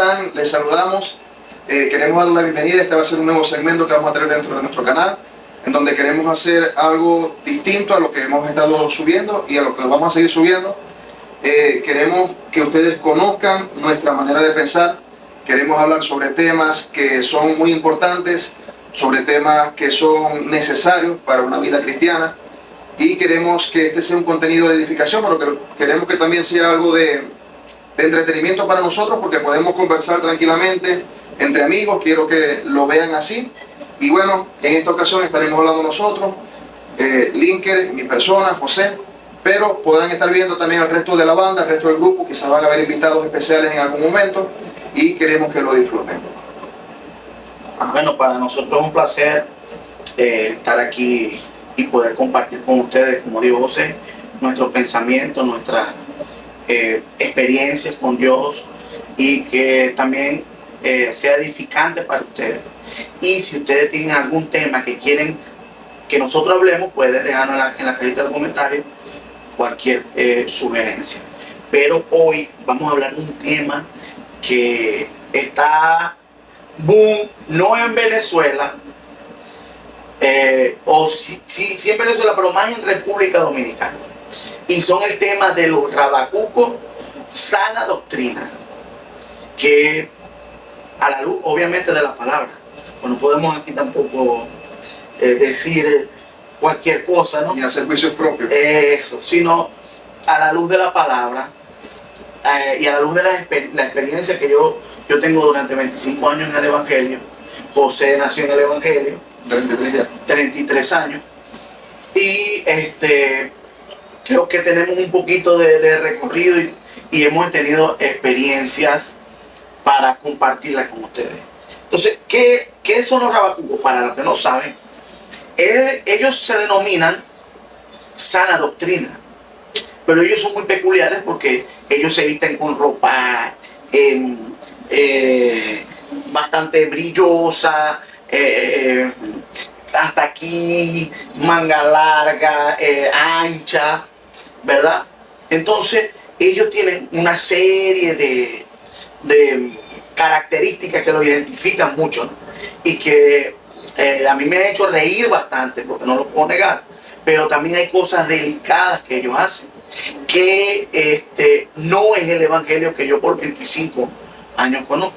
están? Les saludamos. Queremos dar la bienvenida. Este va a ser un nuevo segmento que vamos a tener dentro de nuestro canal, en donde queremos hacer algo distinto a lo que hemos estado subiendo y a lo que vamos a seguir subiendo. Queremos que ustedes conozcan nuestra manera de pensar. Queremos hablar sobre temas que son muy importantes, sobre temas que son necesarios para una vida cristiana, y queremos que este sea un contenido de edificación, pero queremos que también sea algo de entretenimiento para nosotros, porque podemos conversar tranquilamente entre amigos. Quiero que lo vean así. Y bueno, en esta ocasión estaremos hablando nosotros, Linker, mi persona, José, pero podrán estar viendo también el resto de la banda, el resto del grupo. Quizás van a haber invitados especiales en algún momento y queremos que lo disfruten. Bueno, para nosotros es un placer estar aquí y poder compartir con ustedes, como dijo José, nuestros pensamientos, nuestras experiencias con Dios, y que también sea edificante para ustedes. Y si ustedes tienen algún tema que quieren que nosotros hablemos, pueden dejarnos en la cajita de comentarios cualquier sugerencia. Pero hoy vamos a hablar de un tema que está boom, no en Venezuela, o sí en Venezuela, pero más en República Dominicana. Y son el tema de los rabacucos, sana doctrina, que a la luz obviamente de la palabra, pues no podemos aquí tampoco decir cualquier cosa, ¿no? Ni hacer juicios propios. Eso, sino a la luz de la palabra y a la luz de la experiencia que yo tengo durante 25 años en el Evangelio. José nació en el Evangelio, 33 años, y creo que tenemos un poquito de recorrido y hemos tenido experiencias para compartirlas con ustedes. Entonces, ¿qué son los rabacucos? Para los que no saben, ellos se denominan sana doctrina, pero ellos son muy peculiares porque ellos se visten con ropa bastante brillosa, hasta aquí, manga larga, ancha, ¿verdad? Entonces ellos tienen una serie de características que los identifican mucho, ¿no? Y que a mí me ha hecho reír bastante, porque no lo puedo negar, pero también hay cosas delicadas que ellos hacen, que no es el evangelio que yo por 25 años conozco.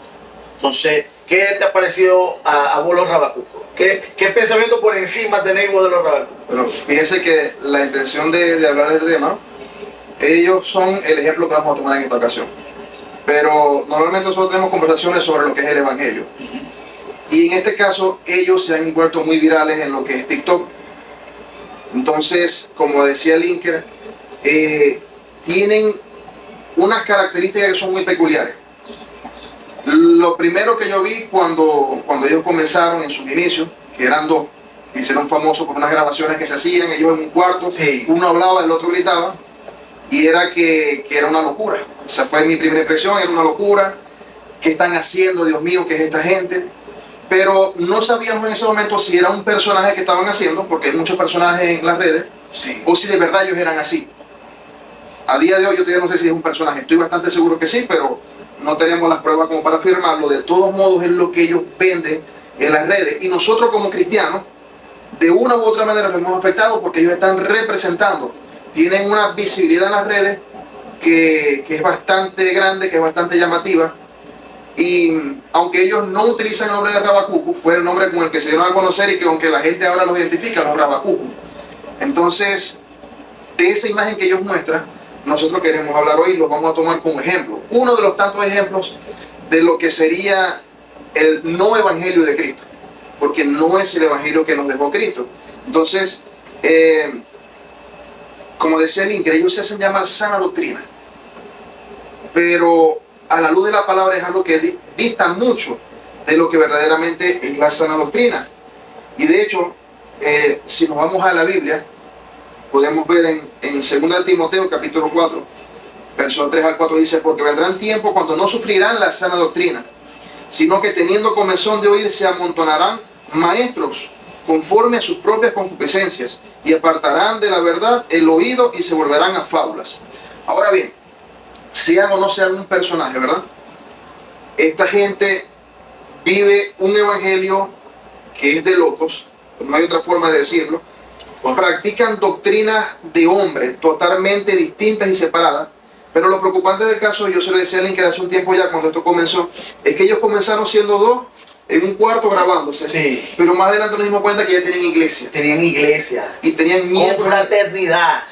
Entonces, ¿qué te ha parecido a vos los rabacucos? ¿Qué pensamiento por encima tenéis vos de los rabacucos? Bueno, fíjense que la intención de hablar de este tema, ellos son el ejemplo que vamos a tomar en esta ocasión. Pero normalmente nosotros tenemos conversaciones sobre lo que es el evangelio. Y en este caso, ellos se han vuelto muy virales en lo que es TikTok. Entonces, como decía Linker, tienen unas características que son muy peculiares. Lo primero que yo vi cuando ellos comenzaron en sus inicios, que eran dos, hicieron famosos por unas grabaciones que se hacían, ellos en un cuarto, sí. Uno hablaba, el otro gritaba, y era que era una locura. Esa fue mi primera impresión, era una locura. ¿Qué están haciendo, Dios mío? ¿Qué es esta gente? Pero no sabíamos en ese momento si era un personaje que estaban haciendo, porque hay muchos personajes en las redes, sí, o si de verdad ellos eran así. A día de hoy yo todavía no sé si es un personaje, estoy bastante seguro que sí, pero no tenemos las pruebas como para afirmarlo. De todos modos es lo que ellos venden en las redes, y nosotros como cristianos de una u otra manera los hemos afectado, porque ellos están representando, tienen una visibilidad en las redes que es bastante grande, que es bastante llamativa. Y aunque ellos no utilizan el nombre de rabacuco, fue el nombre con el que se dieron a conocer, y que aunque la gente ahora los identifica, los rabacucos. Entonces, de esa imagen que ellos muestran, nosotros queremos hablar hoy y lo vamos a tomar como ejemplo. Uno de los tantos ejemplos de lo que sería el no evangelio de Cristo, porque no es el evangelio que nos dejó Cristo. Entonces, como decía el Linker, ellos se hacen llamar sana doctrina, pero a la luz de la palabra es algo que dista mucho de lo que verdaderamente es la sana doctrina. Y de hecho, si nos vamos a la Biblia, podemos ver en 2 Timoteo capítulo 4, versos 3 al 4, dice: porque vendrán tiempos cuando no sufrirán la sana doctrina, sino que teniendo comezón de oír se amontonarán maestros conforme a sus propias concupiscencias, y apartarán de la verdad el oído y se volverán a fábulas. Ahora bien, sean o no sean un personaje, ¿verdad? esta gente vive un evangelio que es de locos, no hay otra forma de decirlo. Practican doctrinas de hombres totalmente distintas y separadas. Pero lo preocupante del caso, yo se lo decía a Link hace un tiempo ya cuando esto comenzó, es que ellos comenzaron siendo dos en un cuarto grabándose. Sí. Pero más adelante nos dimos cuenta que ya tenían iglesias. Tenían iglesias. Y tenían miembros. Con fraternidad.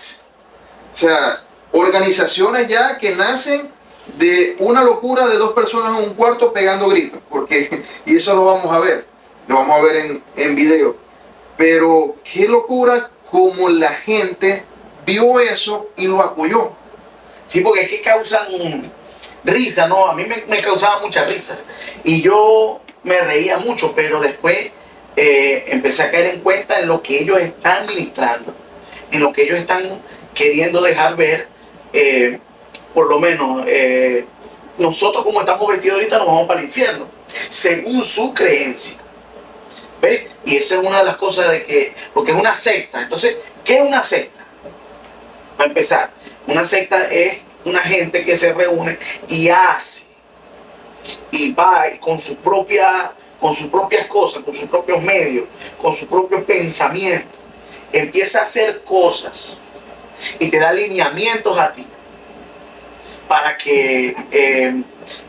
O sea, organizaciones ya que nacen de una locura de dos personas en un cuarto pegando gritos. Porque, y eso lo vamos a ver. Lo vamos a ver en video. Pero qué locura como la gente vio eso y lo apoyó. Sí, porque es que causan risa, ¿no? A mí me causaba mucha risa. Y yo me reía mucho, pero después empecé a caer en cuenta en lo que ellos están ministrando, en lo que ellos están queriendo dejar ver. Por lo menos, nosotros como estamos vestidos ahorita nos vamos para el infierno, según su creencia. ¿Ves? Y esa es una de las cosas de que, porque es una secta. Entonces, ¿qué es una secta? Para empezar, una secta es una gente que se reúne y hace, y va y con sus propias cosas, con sus propios medios, con sus propios pensamientos, empieza a hacer cosas y te da lineamientos a ti para que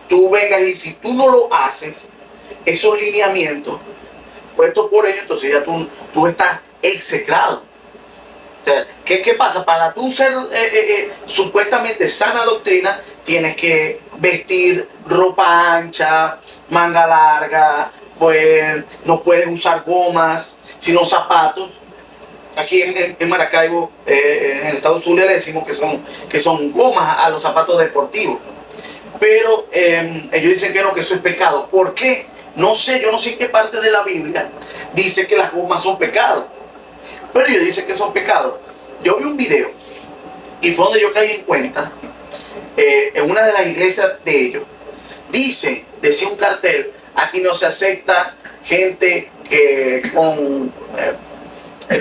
tú vengas, y si tú no lo haces, esos lineamientos puestos por ellos, entonces ya tú estás execrado. ¿Qué pasa? Para tú ser supuestamente sana doctrina, tienes que vestir ropa ancha, manga larga, pues no puedes usar gomas, sino zapatos. Aquí en Maracaibo, en el estado Zulia, le decimos que son gomas a los zapatos deportivos. Pero ellos dicen que no, que eso es pecado. ¿Por qué? No sé, yo no sé en qué parte de la Biblia dice que las gomas son pecados. Pero ellos dicen que son pecados. Yo vi un video y fue donde yo caí en cuenta, en una de las iglesias de ellos, decía un cartel: aquí no se acepta gente con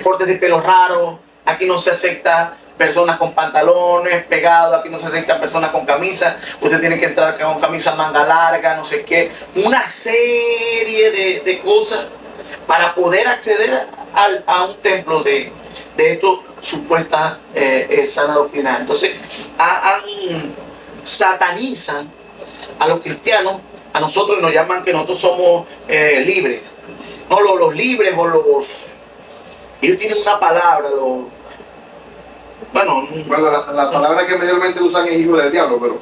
cortes de pelo raros, aquí no se acepta personas con pantalones pegados, aquí no se aceptan personas con camisas, usted tiene que entrar con camisa manga larga, no sé qué, una serie de cosas para poder acceder a un templo de estos supuestas sana doctrina. Entonces satanizan a los cristianos, a nosotros nos llaman que nosotros somos libres, no los libres o los, ellos tienen una palabra, bueno, la palabra que mayormente usan es hijo del diablo, pero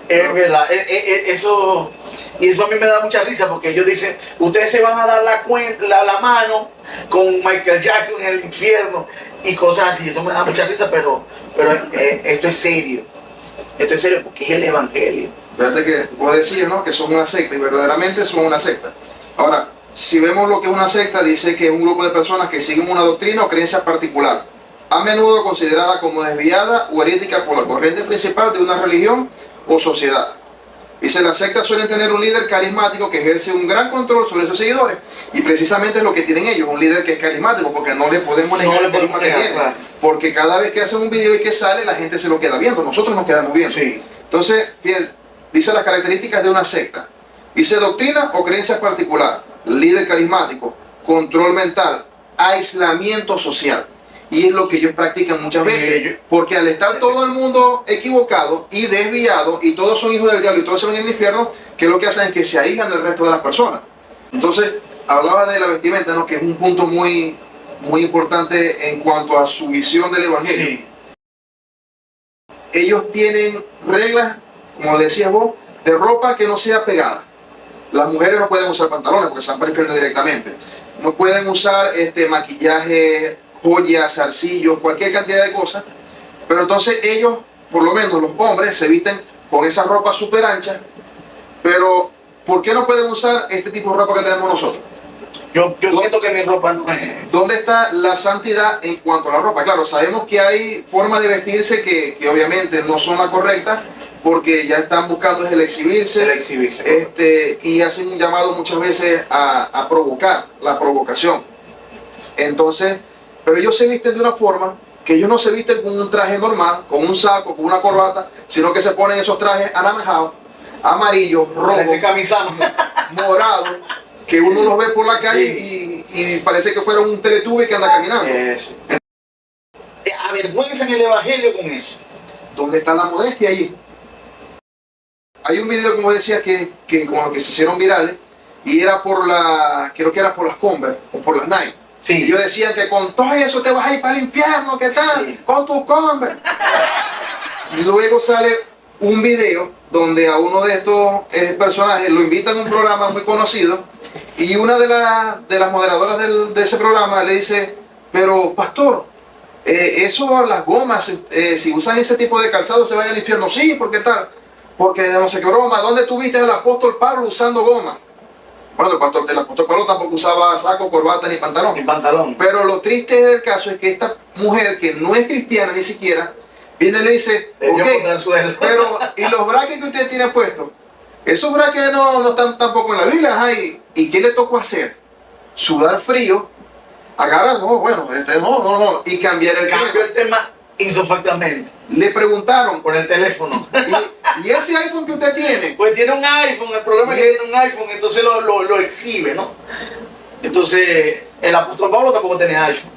es verdad, eso. Y eso a mí me da mucha risa, porque ellos dicen, ustedes se van a dar la mano con Michael Jackson en el infierno y cosas así. Eso me da mucha risa, pero esto es serio. Esto es serio porque es el evangelio. Fíjate que vos decías, ¿no?, que son una secta, y verdaderamente son una secta. Ahora, si vemos lo que es una secta, dice que es un grupo de personas que siguen una doctrina o creencia particular, a menudo considerada como desviada o herética por la corriente principal de una religión o sociedad. Dice, las sectas suelen tener un líder carismático que ejerce un gran control sobre sus seguidores, y precisamente es lo que tienen ellos, un líder que es carismático, porque no le podemos negar el carisma que tiene, claro. Porque cada vez que hacen un video y que sale, la gente se lo queda viendo, nosotros nos quedamos viendo. Sí. Entonces, dice las características de una secta. Dice, doctrina o creencia particular, líder carismático, control mental, aislamiento social. Y es lo que ellos practican muchas veces, porque al estar todo el mundo equivocado y desviado, y todos son hijos del diablo y todos se van al infierno, que lo que hacen es que se aíslan del resto de las personas. Entonces, hablaba de la vestimenta, ¿no?, que es un punto muy, muy importante en cuanto a su visión del evangelio. Sí. Ellos tienen reglas, como decías vos, de ropa que no sea pegada. Las mujeres no pueden usar pantalones porque se van para el infierno directamente. No pueden usar maquillaje, joyas, zarcillos, cualquier cantidad de cosas. Pero entonces ellos, por lo menos los hombres, se visten con esa ropa súper ancha. Pero, ¿por qué no pueden usar este tipo de ropa que tenemos nosotros? Yo siento que mi ropa no es... ¿Dónde está la santidad en cuanto a la ropa? Claro, sabemos que hay formas de vestirse que obviamente no son las correctas, porque ya están buscando el exhibirse. Y hacen un llamado muchas veces a provocar, la provocación. Entonces, pero ellos se visten de una forma que ellos no se visten con un traje normal, con un saco, con una corbata, sino que se ponen esos trajes anaranjados, amarillo, rojo, Ese camisón. morado, que uno los ve por la calle Sí. y parece que fuera un Teletubby que anda caminando. Eso. Avergüenzan el evangelio con eso. ¿Dónde está la modestia allí? Hay un video, como decía, que con lo que se hicieron virales, y era por creo que era por las Converse o por las Nike. Sí. Y ellos decían que con todo eso te vas a ir para el infierno, ¿qué tal? Sí. Con tus Converse. Y luego sale un video donde a uno de estos personajes lo invitan a un programa muy conocido, y una de las moderadoras de ese programa le dice, pero pastor, eso, las gomas, si usan ese tipo de calzado se van al infierno. Sí, ¿por qué tal? Porque no sé qué broma, ¿dónde tuviste al apóstol Pablo usando goma? Bueno, el apóstol Pablo tampoco usaba saco, corbata ni pantalón. Mi pantalón. Pero lo triste del caso es que esta mujer, que no es cristiana ni siquiera, viene y le dice, ok, pero ¿y los braques que usted tiene puestos? Esos braques no están tampoco en la Biblia. Ajá, ¿y qué le tocó hacer? Sudar frío, agarrar, no, bueno, no, y cambiar el Cambió el tema insofactamente. Le preguntaron, Por el teléfono. ¿y ese iPhone que usted tiene? Pues tiene un iPhone, el problema es que tiene un iPhone, entonces lo exhibe, ¿no? Entonces, el apóstol Pablo tampoco tenía iPhone.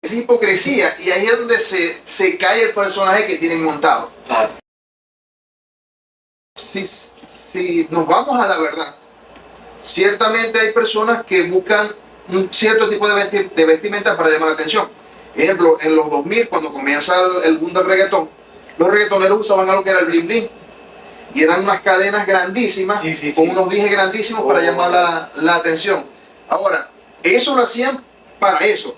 Es hipocresía, y ahí es donde se cae el personaje que tienen montado. Claro. Si nos vamos a la verdad, ciertamente hay personas que buscan un cierto tipo de vestimenta para llamar la atención. Ejemplo, en los 2000, cuando comienza el boom del reggaetón, los reggaetoneros usaban algo que era el bling bling, y eran unas cadenas grandísimas, con unos dijes grandísimos para llamar la atención. Ahora, eso lo hacían para eso.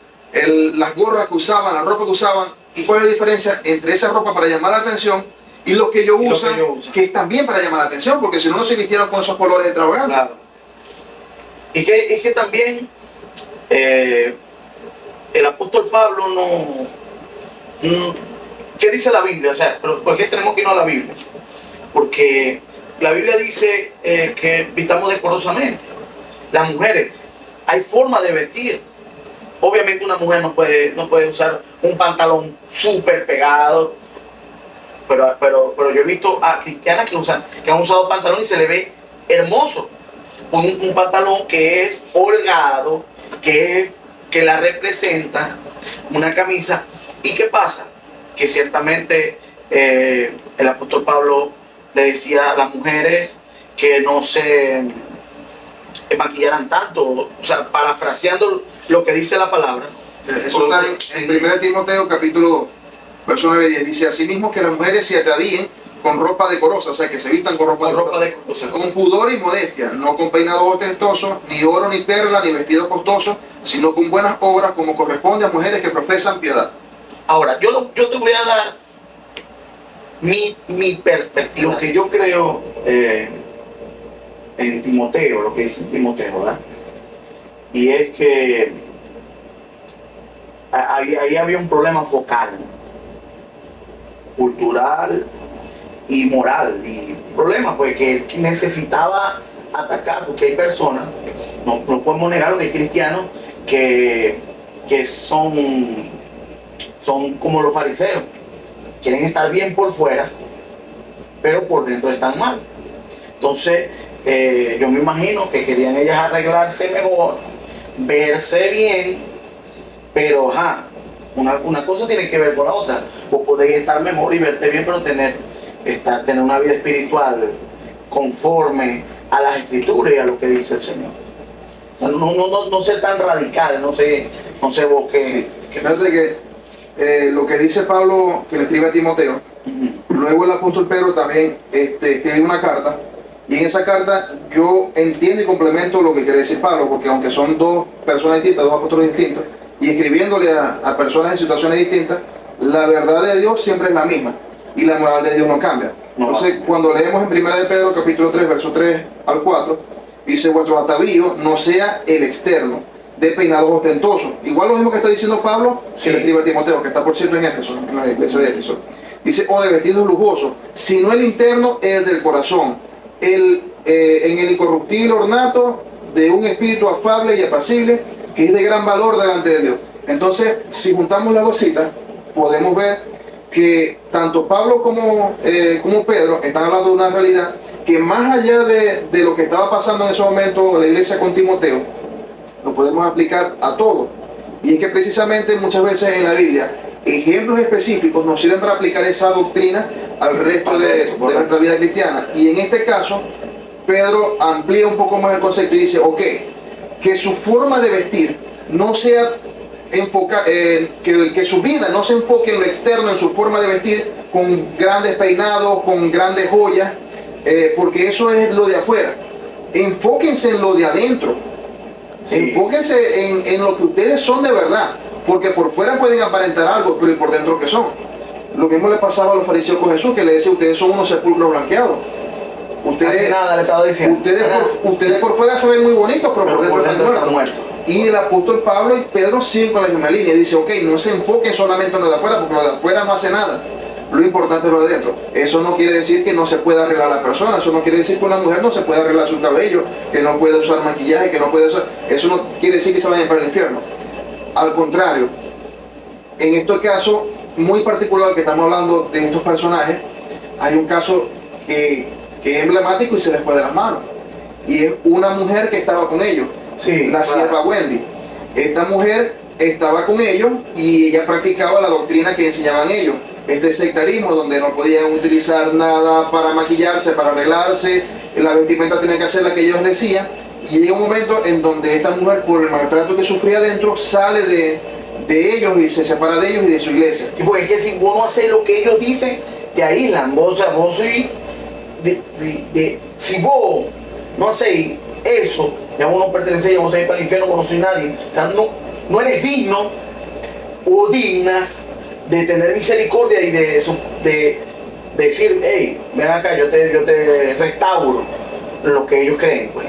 Las gorras que usaban, la ropa que usaban. ¿Y cuál es la diferencia entre esa ropa para llamar la atención y lo que ellos usan, que es también para llamar la atención? Porque si no se vistieron con esos colores extravagantes. Claro. Y es que también el apóstol Pablo ¿qué dice la Biblia? O sea, ¿por qué tenemos que irnos a la Biblia? Porque la Biblia dice que vistamos decorosamente. Las mujeres, hay forma de vestir. Obviamente una mujer no puede usar un pantalón súper pegado, pero yo he visto a cristianas que han usado pantalón y se le ve hermoso. Un pantalón que es holgado, que la representa, una camisa. ¿Y qué pasa? Que ciertamente el apóstol Pablo le decía a las mujeres que no se maquillaran tanto, o sea, parafraseando lo que dice la palabra. Eso está en 1 Timoteo capítulo 2, verso 9 y 10. Dice, asimismo que las mujeres se atavíen con ropa decorosa, o sea, que se vistan con ropa decorosa, con pudor y modestia, no con peinados ostentosos, ni oro, ni perla, ni vestido costoso, sino con buenas obras, como corresponde a mujeres que profesan piedad. Ahora, yo te voy a dar mi perspectiva. Lo que yo creo en Timoteo, lo que dice Timoteo, ¿verdad? Y es que ahí había un problema focal, cultural y moral, y problema pues que necesitaba atacar, porque hay personas, no podemos negar que hay cristianos que son como los fariseos, quieren estar bien por fuera, pero por dentro están mal. Entonces yo me imagino que querían ellas arreglarse mejor, verse bien, pero una cosa tiene que ver con la otra. Vos podés estar mejor y verte bien, pero tener una vida espiritual conforme a las escrituras y a lo que dice el Señor. O sea, no ser tan radical, no sé vos qué. Fíjate que lo que dice Pablo, que le escribe a Timoteo, luego el apóstol Pedro también escribe una carta, y en esa carta yo entiendo y complemento lo que quiere decir Pablo, porque aunque son dos personas distintas, dos apóstoles distintos, y escribiéndole a personas en situaciones distintas, la verdad de Dios siempre es la misma, y la moral de Dios no cambia. Entonces, cuando leemos en 1 de Pedro, capítulo 3, verso 3 al 4, dice, vuestro atavío no sea el externo, de peinados ostentosos. Igual lo mismo que está diciendo Pablo, que le escribe a Timoteo, que está por cierto en Éfeso, en la iglesia de Éfeso. Dice, o de vestidos lujosos, sino el interno, el del corazón, en el incorruptible ornato de un espíritu afable y apacible, que es de gran valor delante de Dios. Entonces, si juntamos las dos citas, podemos ver que tanto Pablo como Pedro están hablando de una realidad que más allá de lo que estaba pasando en ese momento en la iglesia con Timoteo, lo podemos aplicar a todo. Y es que precisamente muchas veces en la Biblia ejemplos específicos nos sirven para aplicar esa doctrina al resto de nuestra vida cristiana. Y en este caso, Pedro amplía un poco más el concepto y dice, ok, que su forma de vestir no sea que su vida no se enfoque en lo externo, en su forma de vestir, con grandes peinados, con grandes joyas, porque eso es lo de afuera. Enfóquense en lo de adentro. Sí. Enfóquense en lo que ustedes son de verdad, porque por fuera pueden aparentar algo, pero ¿y por dentro qué son? Lo mismo le pasaba a los fariseos con Jesús, que le decía, ustedes son unos sepulcros blanqueados. Ustedes, nada le estaba diciendo. Ustedes por fuera se ven muy bonitos, pero por dentro están muertos. Y el apóstol Pablo y Pedro siguen con la misma línea. Dice, ok, no se enfoquen solamente en lo de afuera, porque lo de afuera no hace nada. Lo importante es lo de adentro. Eso no quiere decir que no se pueda arreglar a la persona. Eso no quiere decir que una mujer no se pueda arreglar su cabello, que no puede usar maquillaje, que no puede usar... Eso no quiere decir que se vayan para el infierno. Al contrario, en este caso muy particular que estamos hablando de estos personajes, hay un caso que es emblemático y se les fue de las manos. Y es una mujer que estaba con ellos, sí, la sierva Wendy. Esta mujer estaba con ellos y ella practicaba la doctrina que enseñaban ellos. Este sectarismo donde no podían utilizar nada para maquillarse, para arreglarse, la vestimenta tenía que hacer la que ellos decían. Y llega un momento en donde esta mujer, por el maltrato que sufría dentro, sale de ellos y se separa de ellos y de su iglesia. Sí, porque es que si vos no haces lo que ellos dicen, te aíslan. Vos, o sea, vos sois si vos no hacéis eso, ya vos no pertenecéis, ya vos sois para el infierno, vos no sois nadie. O sea, no eres digno o digna de tener misericordia y de decir, hey, ven acá, yo te restauro lo que ellos creen, pues.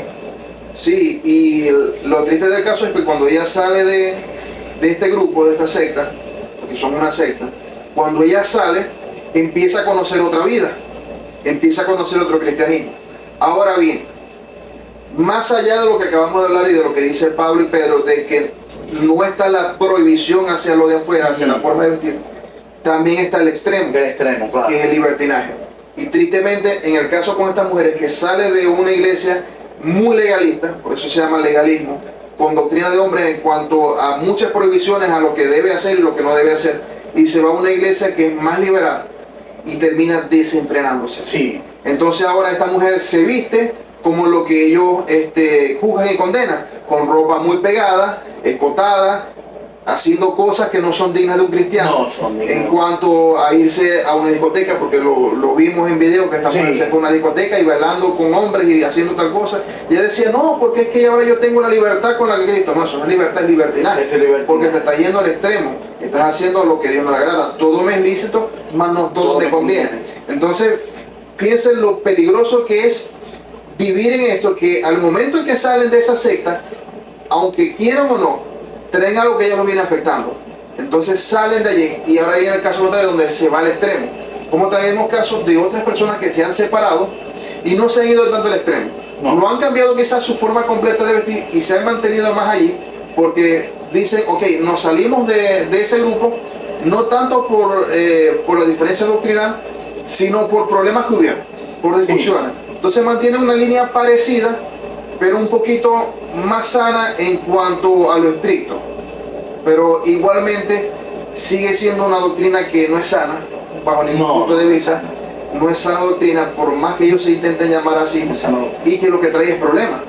Sí, y lo triste del caso es que cuando ella sale de este grupo, de esta secta, porque son una secta, cuando ella sale, empieza a conocer otra vida, empieza a conocer otro cristianismo. Ahora bien, más allá de lo que acabamos de hablar y de lo que dice Pablo y Pedro, de que no está la prohibición hacia lo de afuera, hacia la forma de vestir, también está el extremo, claro, que es el libertinaje. Y tristemente, en el caso con estas mujeres que sale de una iglesia muy legalista, por eso se llama legalismo, con doctrina de hombres en cuanto a muchas prohibiciones a lo que debe hacer y lo que no debe hacer, y se va a una iglesia que es más liberal y termina desenfrenándose. Sí. Entonces ahora esta mujer se viste como lo que ellos juzgan y condenan, con ropa muy pegada, escotada, haciendo cosas que no son dignas de un cristiano. No son dignas. En cuanto a irse a una discoteca, porque lo vimos en video, que esta mujer se fue a una discoteca y bailando con hombres y haciendo tal cosa. Y ella decía, no, porque es que ahora yo tengo la libertad con la que Cristo. No, eso no es libertad, es libertinaje. Porque te estás yendo al extremo, estás haciendo lo que Dios no le agrada. Todo me es lícito, mas no todo me conviene. Entonces, piensen lo peligroso que es vivir en esto, que al momento en que salen de esa secta, aunque quieran o no, traen algo que ellos no viene afectando. Entonces salen de allí y ahora viene el caso contrario donde se va al extremo. Como también vemos casos de otras personas que se han separado y no se han ido tanto al extremo. No han cambiado quizás su forma completa de vestir y se han mantenido más allí porque dicen, ok, nos salimos de ese grupo no tanto por la diferencia doctrinal, sino por problemas que hubieron, por discusiones. Entonces mantienen una línea parecida, pero un poquito más sana en cuanto a lo estricto. Pero igualmente sigue siendo una doctrina que no es sana, bajo ningún punto de vista. No es sana doctrina, por más que ellos se intenten llamar así, y que lo que trae es problemas.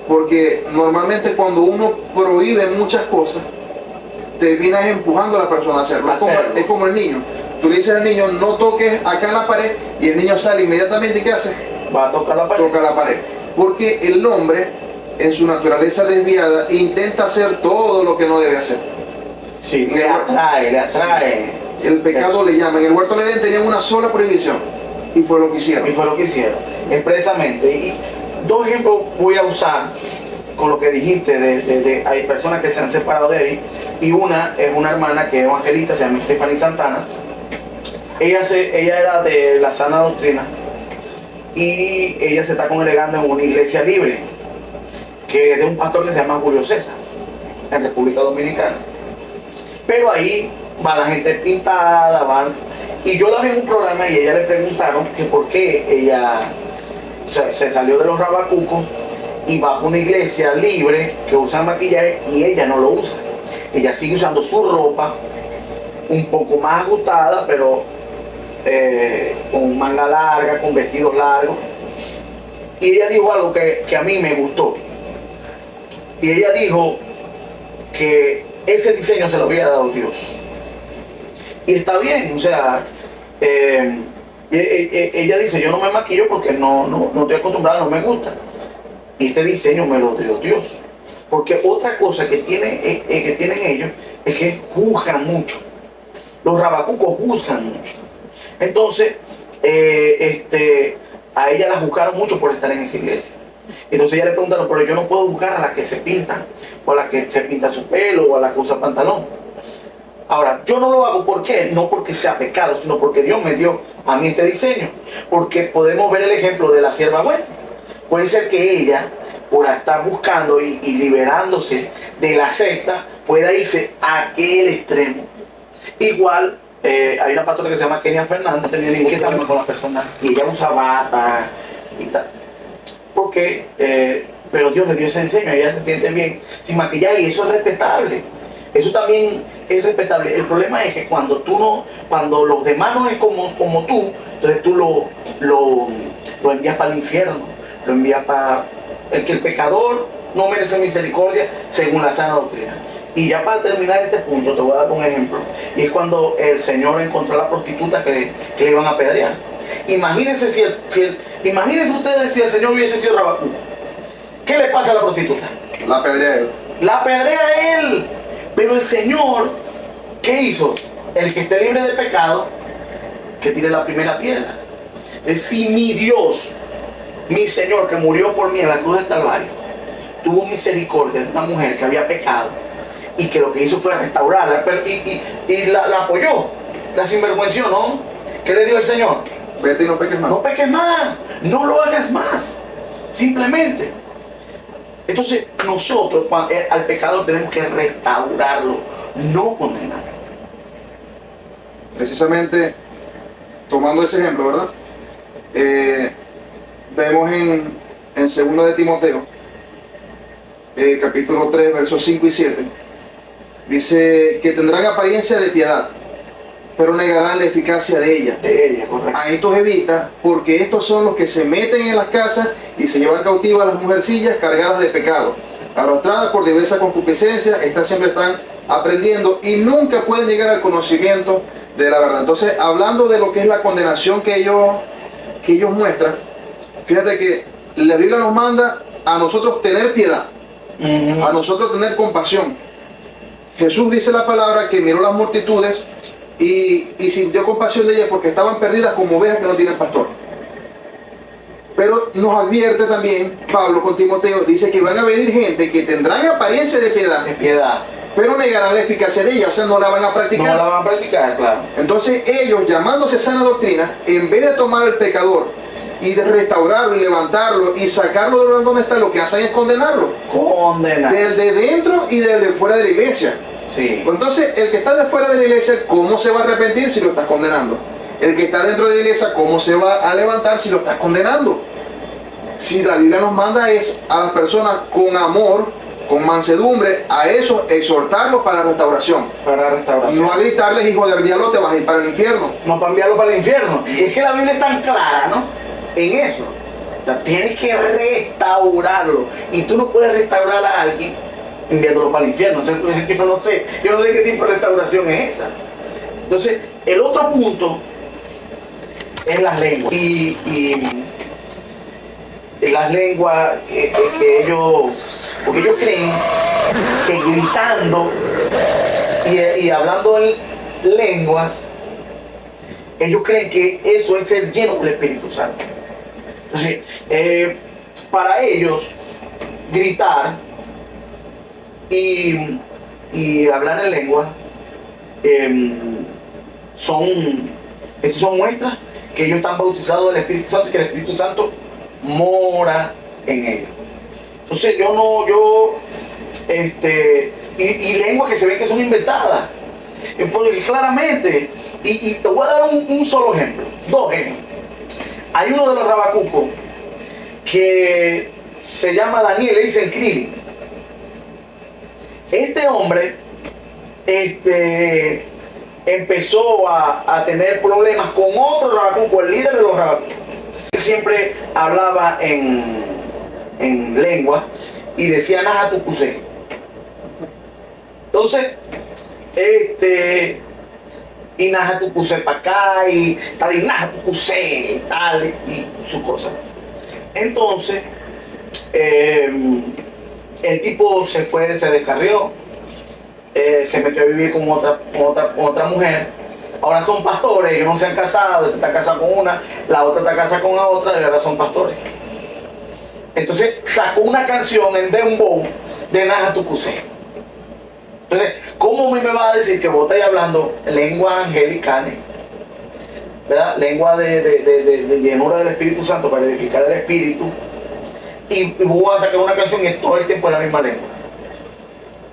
Porque normalmente cuando uno prohíbe muchas cosas, terminas empujando a la persona a hacerlo. Es como el niño. Tú le dices al niño, no toques acá en la pared, y el niño sale inmediatamente, ¿y qué hace? Va a tocar la pared. Toca la pared. Porque el hombre, en su naturaleza desviada, intenta hacer todo lo que no debe hacer. Sí, le atrae. El pecado le llama. En el huerto de Edén tenían una sola prohibición, y fue lo que hicieron. Expresamente. Y dos ejemplos voy a usar con lo que dijiste, hay personas que se han separado de él, y una es una hermana que es evangelista, se llama Stephanie Santana. Ella era de la sana doctrina, y ella se está congregando en una iglesia libre, que es de un pastor que se llama Julio César, en República Dominicana. Pero ahí va la gente pintada, Y yo la vi en un programa y ella le preguntaron que por qué ella se salió de los rabacucos y va a una iglesia libre que usa maquillaje y ella no lo usa. Ella sigue usando su ropa un poco más ajustada, pero con manga larga, con vestidos largos. Y ella dijo algo que a mí me gustó. Y ella dijo que ese diseño se lo había dado Dios. Y está bien, o sea, ella dice, yo no me maquillo porque no estoy acostumbrada, no me gusta. Y este diseño me lo dio Dios. Porque otra cosa que tienen ellos es que juzgan mucho. Los rabacucos juzgan mucho. Entonces, a ella la juzgaron mucho por estar en esa iglesia. Entonces ella le preguntaron, pero yo no puedo juzgar a las que se pintan, o a las que se pinta su pelo, o a las que usa pantalón. Ahora, yo no lo hago, ¿por qué? No porque sea pecado, sino porque Dios me dio a mí este diseño. Porque podemos ver el ejemplo de la sierva buena. Puede ser que ella, por estar buscando y liberándose de la secta, pueda irse a aquel extremo. Igual, hay una pastora que se llama Kenia Fernández, no tenía ningún problema con las personas, y ella usa bata y tal. Porque, pero Dios le dio ese diseño, ella se siente bien sin maquillaje y eso es respetable. Eso también es respetable. El problema es que cuando los demás no es como tú, entonces tú lo envías para el infierno, lo envías para el pecador no merece misericordia según la sana doctrina. Y ya para terminar este punto te voy a dar un ejemplo. Y es cuando el Señor encontró a la prostituta que le iban a apedrear. Imagínense imagínense ustedes si el Señor hubiese sido Rabacú. ¿Qué le pasa a la prostituta? La apedrea a él. La apedrea a él. Pero el Señor, ¿qué hizo? El que esté libre de pecado, que tire la primera piedra. Es si mi Dios, mi Señor, que murió por mí en la cruz del Calvario, tuvo misericordia de una mujer que había pecado y que lo que hizo fue restaurarla y la apoyó, la sinvergüenció, ¿no? ¿Qué le dio el Señor? Vete y no peques más. No peques más, no lo hagas más, simplemente. Entonces nosotros al pecador tenemos que restaurarlo, no condenarlo. Precisamente, tomando ese ejemplo, ¿verdad? Vemos en 2 de Timoteo, capítulo 3, versos 5 y 7, dice que tendrán apariencia de piedad, pero negarán la eficacia de ella. Correcto. A estos evita, porque estos son los que se meten en las casas y se llevan cautivas a las mujercillas cargadas de pecado, arrastradas por diversa concupiscencia. Estas siempre están aprendiendo y nunca pueden llegar al conocimiento de la verdad. Entonces, hablando de lo que es la condenación que ellos muestran, fíjate que la Biblia nos manda a nosotros tener piedad, a nosotros tener compasión. Jesús dice la palabra que miró las multitudes y sintió compasión de ellas porque estaban perdidas como ovejas que no tienen pastor. Pero nos advierte también Pablo con Timoteo, dice que van a venir gente que tendrán apariencia de piedad, pero negarán la eficacia de ella, o sea, no la van a practicar. No la van a practicar, claro. Entonces ellos, llamándose sana doctrina, en vez de tomar al pecador y de restaurarlo y levantarlo y sacarlo de donde está, lo que hacen es condenarlo. Del de dentro y del de fuera de la iglesia. Sí. Entonces, el que está de fuera de la iglesia, ¿cómo se va a arrepentir si lo estás condenando? El que está dentro de la iglesia, ¿cómo se va a levantar si lo estás condenando? Si la Biblia nos manda es a las personas con amor, con mansedumbre, a eso exhortarlos para restauración. No a gritarles, hijo del diablo, te vas a ir para el infierno. No para enviarlo para el infierno. Y es que la Biblia es tan clara, ¿no? En eso. O sea, tienes que restaurarlo. Y tú no puedes restaurar a alguien enviándolo para el infierno. O sea, yo no sé qué tipo de restauración es esa. Entonces, el otro punto es las lenguas. Y las lenguas porque ellos creen que gritando y hablando en lenguas, ellos creen que eso es ser lleno del Espíritu Santo. Entonces, para ellos, gritar y hablar en lengua son muestras que ellos están bautizados del Espíritu Santo y que el Espíritu Santo mora en ellos. Entonces y lenguas que se ven que son inventadas, porque claramente Y te voy a dar un solo ejemplo, dos ejemplos. Hay uno de los rabacucos que se llama Daniel, le dicen Krili. Este hombre empezó a tener problemas con otro rabacuco, el líder de los rabacucos. Siempre hablaba en lengua y decía Najatucusé. Entonces, y Najatucusé para acá y tal, y Najatucusé y tal, y su cosa. Entonces, el tipo se fue, se descarrió, se metió a vivir con otra mujer. Ahora son pastores, ellos no se han casado, este está casado con una, la otra está casada con la otra, y ahora son pastores. Entonces sacó una canción en Dembow de Najatucusé. Entonces, ¿cómo me vas a decir que vos estáis hablando lengua angelical, ¿verdad? Lengua de llenura del Espíritu Santo para edificar el Espíritu, y vos vas a sacar una canción y es todo el tiempo en la misma lengua?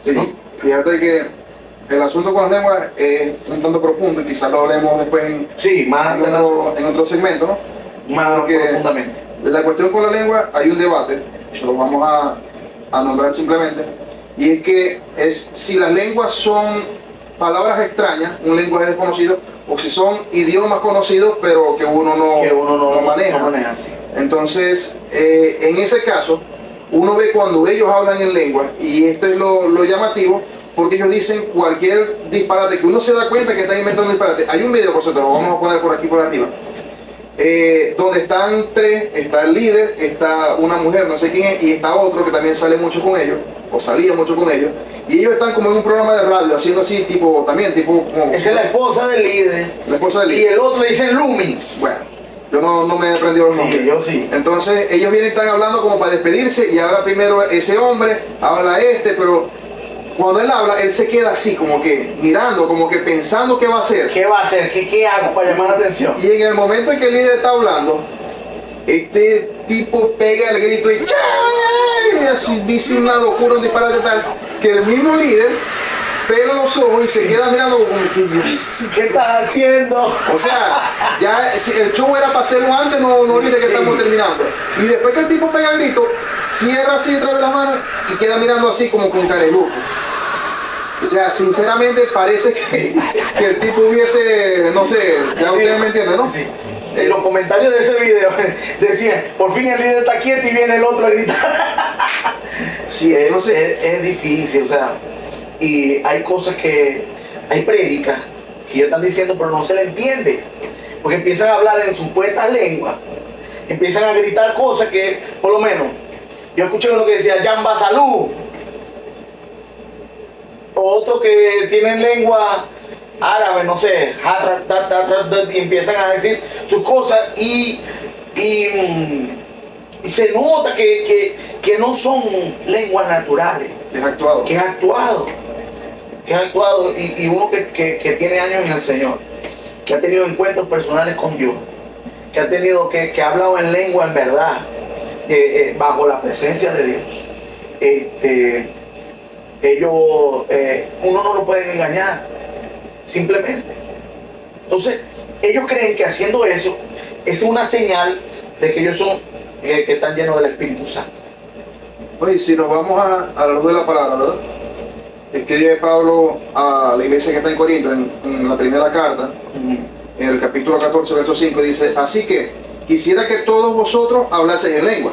Sí, ¿no? Fíjate que el asunto con las lenguas es un tanto profundo y quizás lo hablemos después en otro segmento, ¿no? Más Porque profundamente. la cuestión con la lengua hay un debate, lo vamos a nombrar simplemente, y es que es si las lenguas son palabras extrañas, un lenguaje desconocido, o si son idiomas conocidos pero que uno no maneja. No maneja, sí. Entonces, en ese caso, uno ve cuando ellos hablan en lengua, y esto es lo llamativo, porque ellos dicen cualquier disparate, que uno se da cuenta que están inventando disparate. Hay un video, por cierto, lo vamos a poner por aquí por arriba, donde están tres, está el líder, está una mujer, no sé quién es, y está otro que también sale mucho con ellos, o salía mucho con ellos, y ellos están como en un programa de radio, haciendo así, tipo como... Esa es la esposa del líder. La esposa del Y líder. el otro le dicen Lumi. Bueno, yo no me he aprendido los nombres. Sí, yo sí. Entonces ellos vienen, están hablando como para despedirse, y ahora primero ese hombre habla pero cuando él habla, él se queda así, como que mirando, como que pensando qué va a hacer. ¿Qué va a hacer? ¿Qué hago para llamar la atención? Y en el momento en que el líder está hablando, este tipo pega el grito y así dice una locura, un disparate tal, que el mismo líder pega los ojos y se queda mirando como que Dios, ¿Qué estás haciendo? o sea, ya el show era para hacerlo antes, no ahorita que estamos terminando. Y después que el tipo pega el grito, cierra así otra vez la mano y queda mirando así como con careluco. O sea, sinceramente parece que el tipo hubiese, no sé, ya ustedes me entienden, ¿no? Sí. En los comentarios de ese video decían, por fin el líder está quieto y viene el otro a gritar. Sí, no sé. Es difícil, o sea, y hay cosas hay prédicas que ellos están diciendo pero no se le entiende, porque empiezan a hablar en supuestas lenguas, empiezan a gritar cosas que, por lo menos, yo escuché uno que decía Jamba Salud, o otro que tienen lengua árabe, no sé, y empiezan a decir sus cosas y se nota que no son lenguas naturales, Es actuado. que es actuado, y uno que tiene años en el Señor, que ha tenido encuentros personales con Dios, que ha tenido, que ha hablado en lengua en verdad, bajo la presencia de Dios, uno no lo pueden engañar, simplemente. Entonces, ellos creen que haciendo eso es una señal de que ellos son, que están llenos del Espíritu Santo. Oye, si nos vamos a la luz de la palabra, ¿verdad? Escribe Pablo a la iglesia que está en Corinto, en la primera carta, en el capítulo 14, verso 5, dice, así que quisiera que todos vosotros hablaseis en lengua.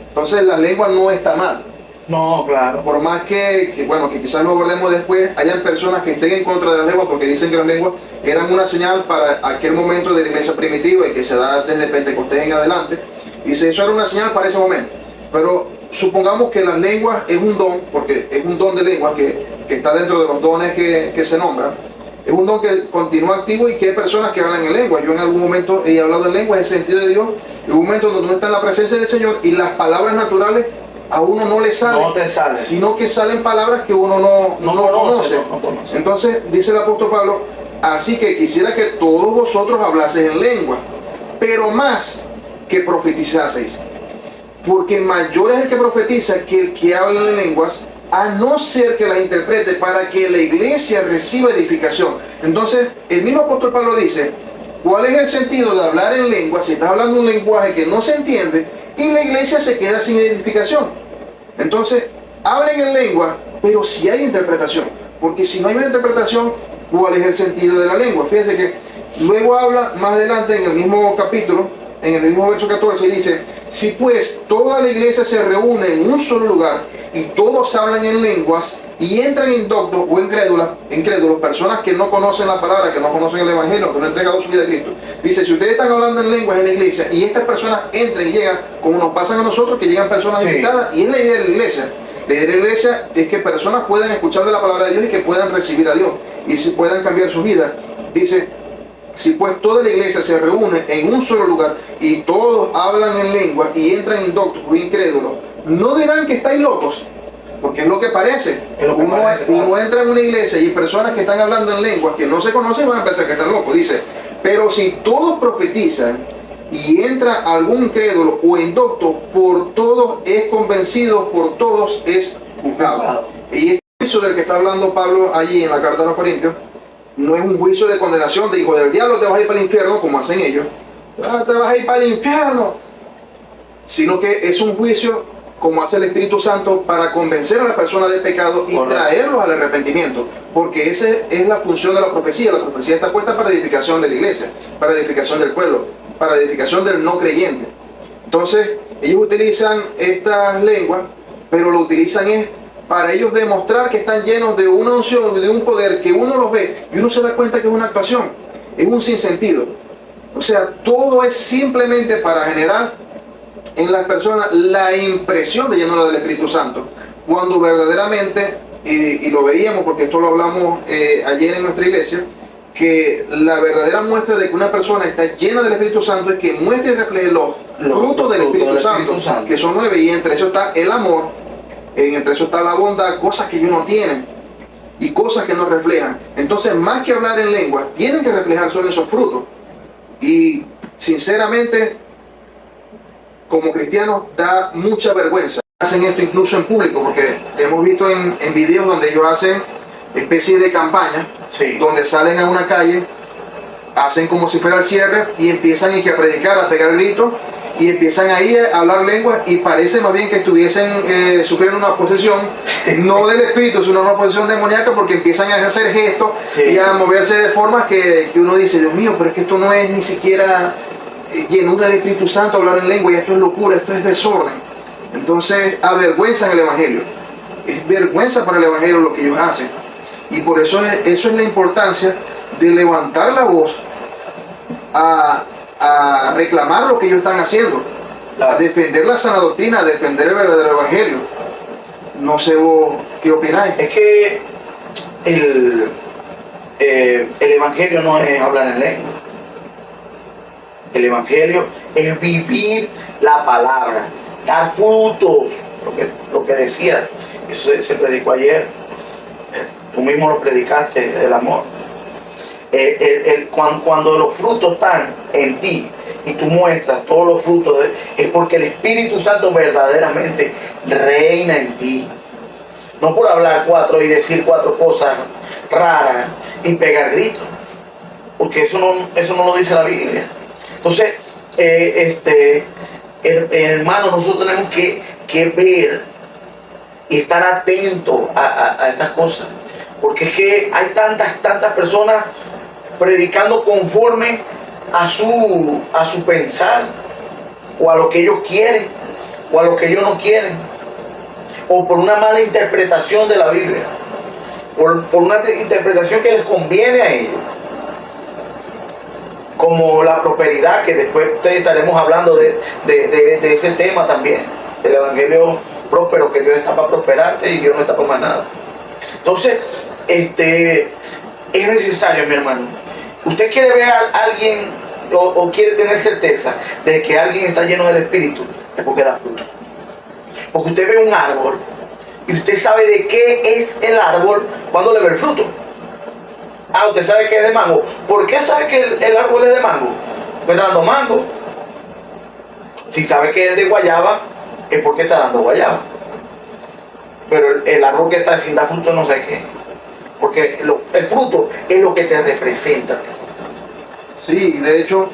Entonces la lengua no está mal. No, claro. Por más que quizás lo abordemos después, hayan personas que estén en contra de las lenguas porque dicen que las lenguas eran una señal para aquel momento de la iglesia primitiva y que se da desde Pentecostés en adelante. Dice, eso era una señal para ese momento. Pero supongamos que las lenguas es un don, porque es un don de lenguas que está dentro de los dones que se nombran. Es un don que continúa activo y que hay personas que hablan en lengua. Yo en algún momento he hablado en lengua, en el sentido de Dios, en un momento donde uno está en la presencia del Señor y las palabras naturales a uno no le salen, No te salen, sino que salen palabras que uno no conoce. No conoce. Entonces dice el apóstol Pablo, así que quisiera que todos vosotros hablaseis en lengua, pero más que profetizaseis, porque mayor es el que profetiza que el que habla en lenguas, a no ser que las interprete para que la iglesia reciba edificación. Entonces, el mismo apóstol Pablo dice, ¿cuál es el sentido de hablar en lengua si estás hablando un lenguaje que no se entiende y la iglesia se queda sin edificación? Entonces, hablen en lengua, pero si hay interpretación. Porque si no hay una interpretación, ¿cuál es el sentido de la lengua? Fíjense que luego habla más adelante en el mismo capítulo, en el mismo verso 14, y dice, si pues toda la iglesia se reúne en un solo lugar y todos hablan en lenguas y entran indoctos o incrédulos, personas que no conocen la palabra, que no conocen el evangelio, que no han entregado su vida a Cristo. Dice, si ustedes están hablando en lenguas en la iglesia y estas personas entran y llegan, como nos pasan a nosotros, que llegan personas invitadas, y es la idea de la iglesia. La idea de la iglesia es que personas puedan escuchar de la palabra de Dios y que puedan recibir a Dios y si puedan cambiar su vida. Dice, si pues toda la iglesia se reúne en un solo lugar y todos hablan en lengua y entran indoctos o incrédulos, no dirán que estáis locos, porque es lo que parece. Uno entra en una iglesia y hay personas que están hablando en lenguas que no se conocen y van a pensar que están locos. Dice, pero si todos profetizan y entra algún incrédulo o indocto, por todos es convencido, por todos es juzgado. Y este juicio del que está hablando Pablo allí en la carta a los Corintios no es un juicio de condenación, de hijo del diablo, te vas a ir para el infierno, como hacen ellos, te vas a ir para el infierno, sino que es un juicio como hace el Espíritu Santo para convencer a la persona del pecado y traerlos al arrepentimiento, porque esa es la función de la profecía. La profecía está puesta para edificación de la iglesia, para edificación del pueblo, para edificación del no creyente. Entonces ellos utilizan estas lenguas, pero lo utilizan es para ellos demostrar que están llenos de una unción, de un poder, que uno los ve y uno se da cuenta que es una actuación, es un sinsentido. O sea, todo es simplemente para generar en las personas la impresión de llenura del Espíritu Santo, cuando verdaderamente, y lo veíamos porque esto lo hablamos ayer en nuestra iglesia, que la verdadera muestra de que una persona está llena del Espíritu Santo es que muestre y refleje los frutos del Espíritu Santo, que son 9, y entre eso está el amor, entre eso está la bondad, cosas que ellos no tienen y cosas que nos reflejan. Entonces, más que hablar en lengua, tienen que reflejar son esos frutos. Y sinceramente, como cristianos, da mucha vergüenza. Hacen esto incluso en público, porque hemos visto en videos donde ellos hacen especies de campaña, donde salen a una calle, hacen como si fuera el cierre y empiezan a predicar, a pegar gritos, y empiezan ahí a hablar lenguas y parece más bien que estuviesen sufriendo una posesión, no del espíritu, sino una posesión demoníaca, porque empiezan a hacer gestos y a moverse de formas que uno dice, Dios mío, pero es que esto no es ni siquiera llenura del Espíritu Santo, hablar en lengua, y esto es locura, esto es desorden. Entonces avergüenzan el Evangelio, es vergüenza para el Evangelio lo que ellos hacen, y por eso eso es la importancia de levantar la voz a reclamar lo que ellos están haciendo, a defender la sana doctrina, a defender el verdadero evangelio. No sé vos qué opináis. Es que el evangelio no es hablar en lengua. El evangelio es vivir la palabra, dar frutos, lo que decía, eso se predicó ayer, tú mismo lo predicaste, el amor. Cuando los frutos están en ti y tú muestras todos los frutos, es porque el Espíritu Santo verdaderamente reina en ti. No por hablar y decir 4 cosas raras y pegar gritos, porque eso no lo dice la Biblia. Entonces, hermano, nosotros tenemos que ver y estar atentos a estas cosas, porque es que hay tantas personas predicando conforme a su pensar, o a lo que ellos quieren, o a lo que ellos no quieren, o por una mala interpretación de la Biblia, por una interpretación que les conviene a ellos, como la prosperidad, que después estaremos hablando de ese tema también, del evangelio próspero, que Dios está para prosperarte y Dios no está para más nada. Entonces, es necesario, mi hermano, usted quiere ver a alguien o quiere tener certeza de que alguien está lleno del Espíritu, es porque da fruto. Porque usted ve un árbol y usted sabe de qué es el árbol cuando le ve el fruto. Ah, usted sabe que es de mango. ¿Por qué sabe que el árbol es de mango? Porque está dando mango. Si sabe que es de guayaba, es porque está dando guayaba. pero el árbol que está sin dar fruto no sé qué. Porque el fruto es lo que te representa. Sí, de hecho,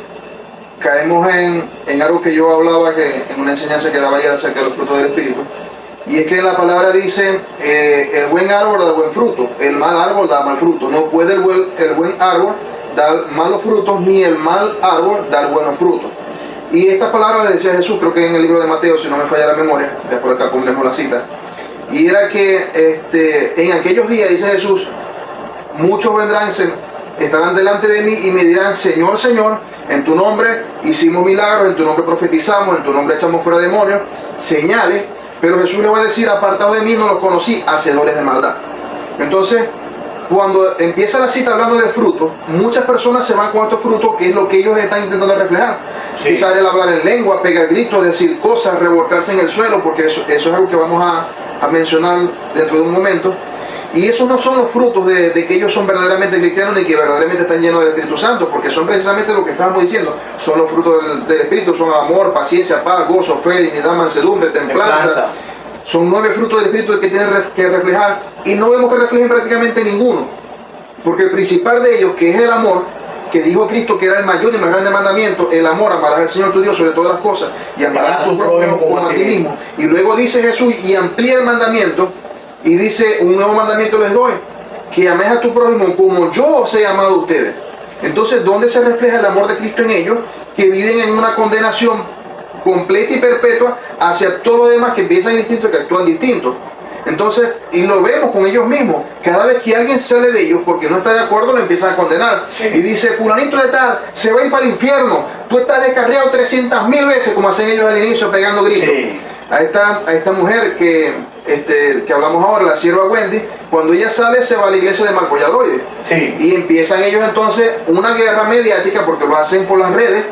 caemos en algo que yo hablaba que en una enseñanza que daba ya acerca de los frutos del Espíritu. Y es que la palabra dice, el buen árbol da buen fruto, el mal árbol da mal fruto. No puede el buen árbol dar malos frutos, ni el mal árbol dar buenos frutos. Y esta palabra decía Jesús, creo que en el libro de Mateo, si no me falla la memoria, después acá pondremos la cita. Y era que en aquellos días, dice Jesús, muchos vendrán, estarán delante de mí y me dirán, Señor, Señor, en tu nombre hicimos milagros, en tu nombre profetizamos, en tu nombre echamos fuera demonios, señales. Pero Jesús le va a decir, apartados de mí, no los conocí, hacedores de maldad. Entonces, cuando empieza la cita hablando de frutos, muchas personas se van con estos frutos, que es lo que ellos están intentando reflejar. Sí. Quizás el hablar en lengua, pegar gritos, decir cosas, revolcarse en el suelo, porque eso es algo que vamos a mencionar dentro de un momento. Y esos no son los frutos de que ellos son verdaderamente cristianos ni que verdaderamente están llenos del Espíritu Santo, porque son precisamente lo que estábamos diciendo. Son los frutos del Espíritu, son amor, paciencia, paz, gozo, fe, dignidad, mansedumbre, templanza. Son 9 frutos del Espíritu que tienen que reflejar, y no vemos que reflejen prácticamente ninguno. Porque el principal de ellos, que es el amor, que dijo Cristo que era el mayor y más grande mandamiento, el amor, amarás al Señor tu Dios sobre todas las cosas y amarás a tu prójimo como a ti mismo. Y luego dice Jesús y amplía el mandamiento. Y dice, un nuevo mandamiento les doy, que améis a tu prójimo como yo os he amado a ustedes. Entonces, ¿dónde se refleja el amor de Cristo en ellos? Que viven en una condenación completa y perpetua hacia todo lo demás, que piensan distinto y que actúan distinto. Entonces, y lo vemos con ellos mismos, cada vez que alguien sale de ellos porque no está de acuerdo, lo empiezan a condenar. Sí. Y dice, fulanito de tal, se va a ir para el infierno, tú estás descarriado 300.000 veces, como hacen ellos al inicio, pegando gritos. Sí. A esta mujer que hablamos ahora, la sierva Wendy, cuando ella sale se va a la iglesia de Marco Yaroide. Sí. Y empiezan ellos entonces una guerra mediática, porque lo hacen por las redes,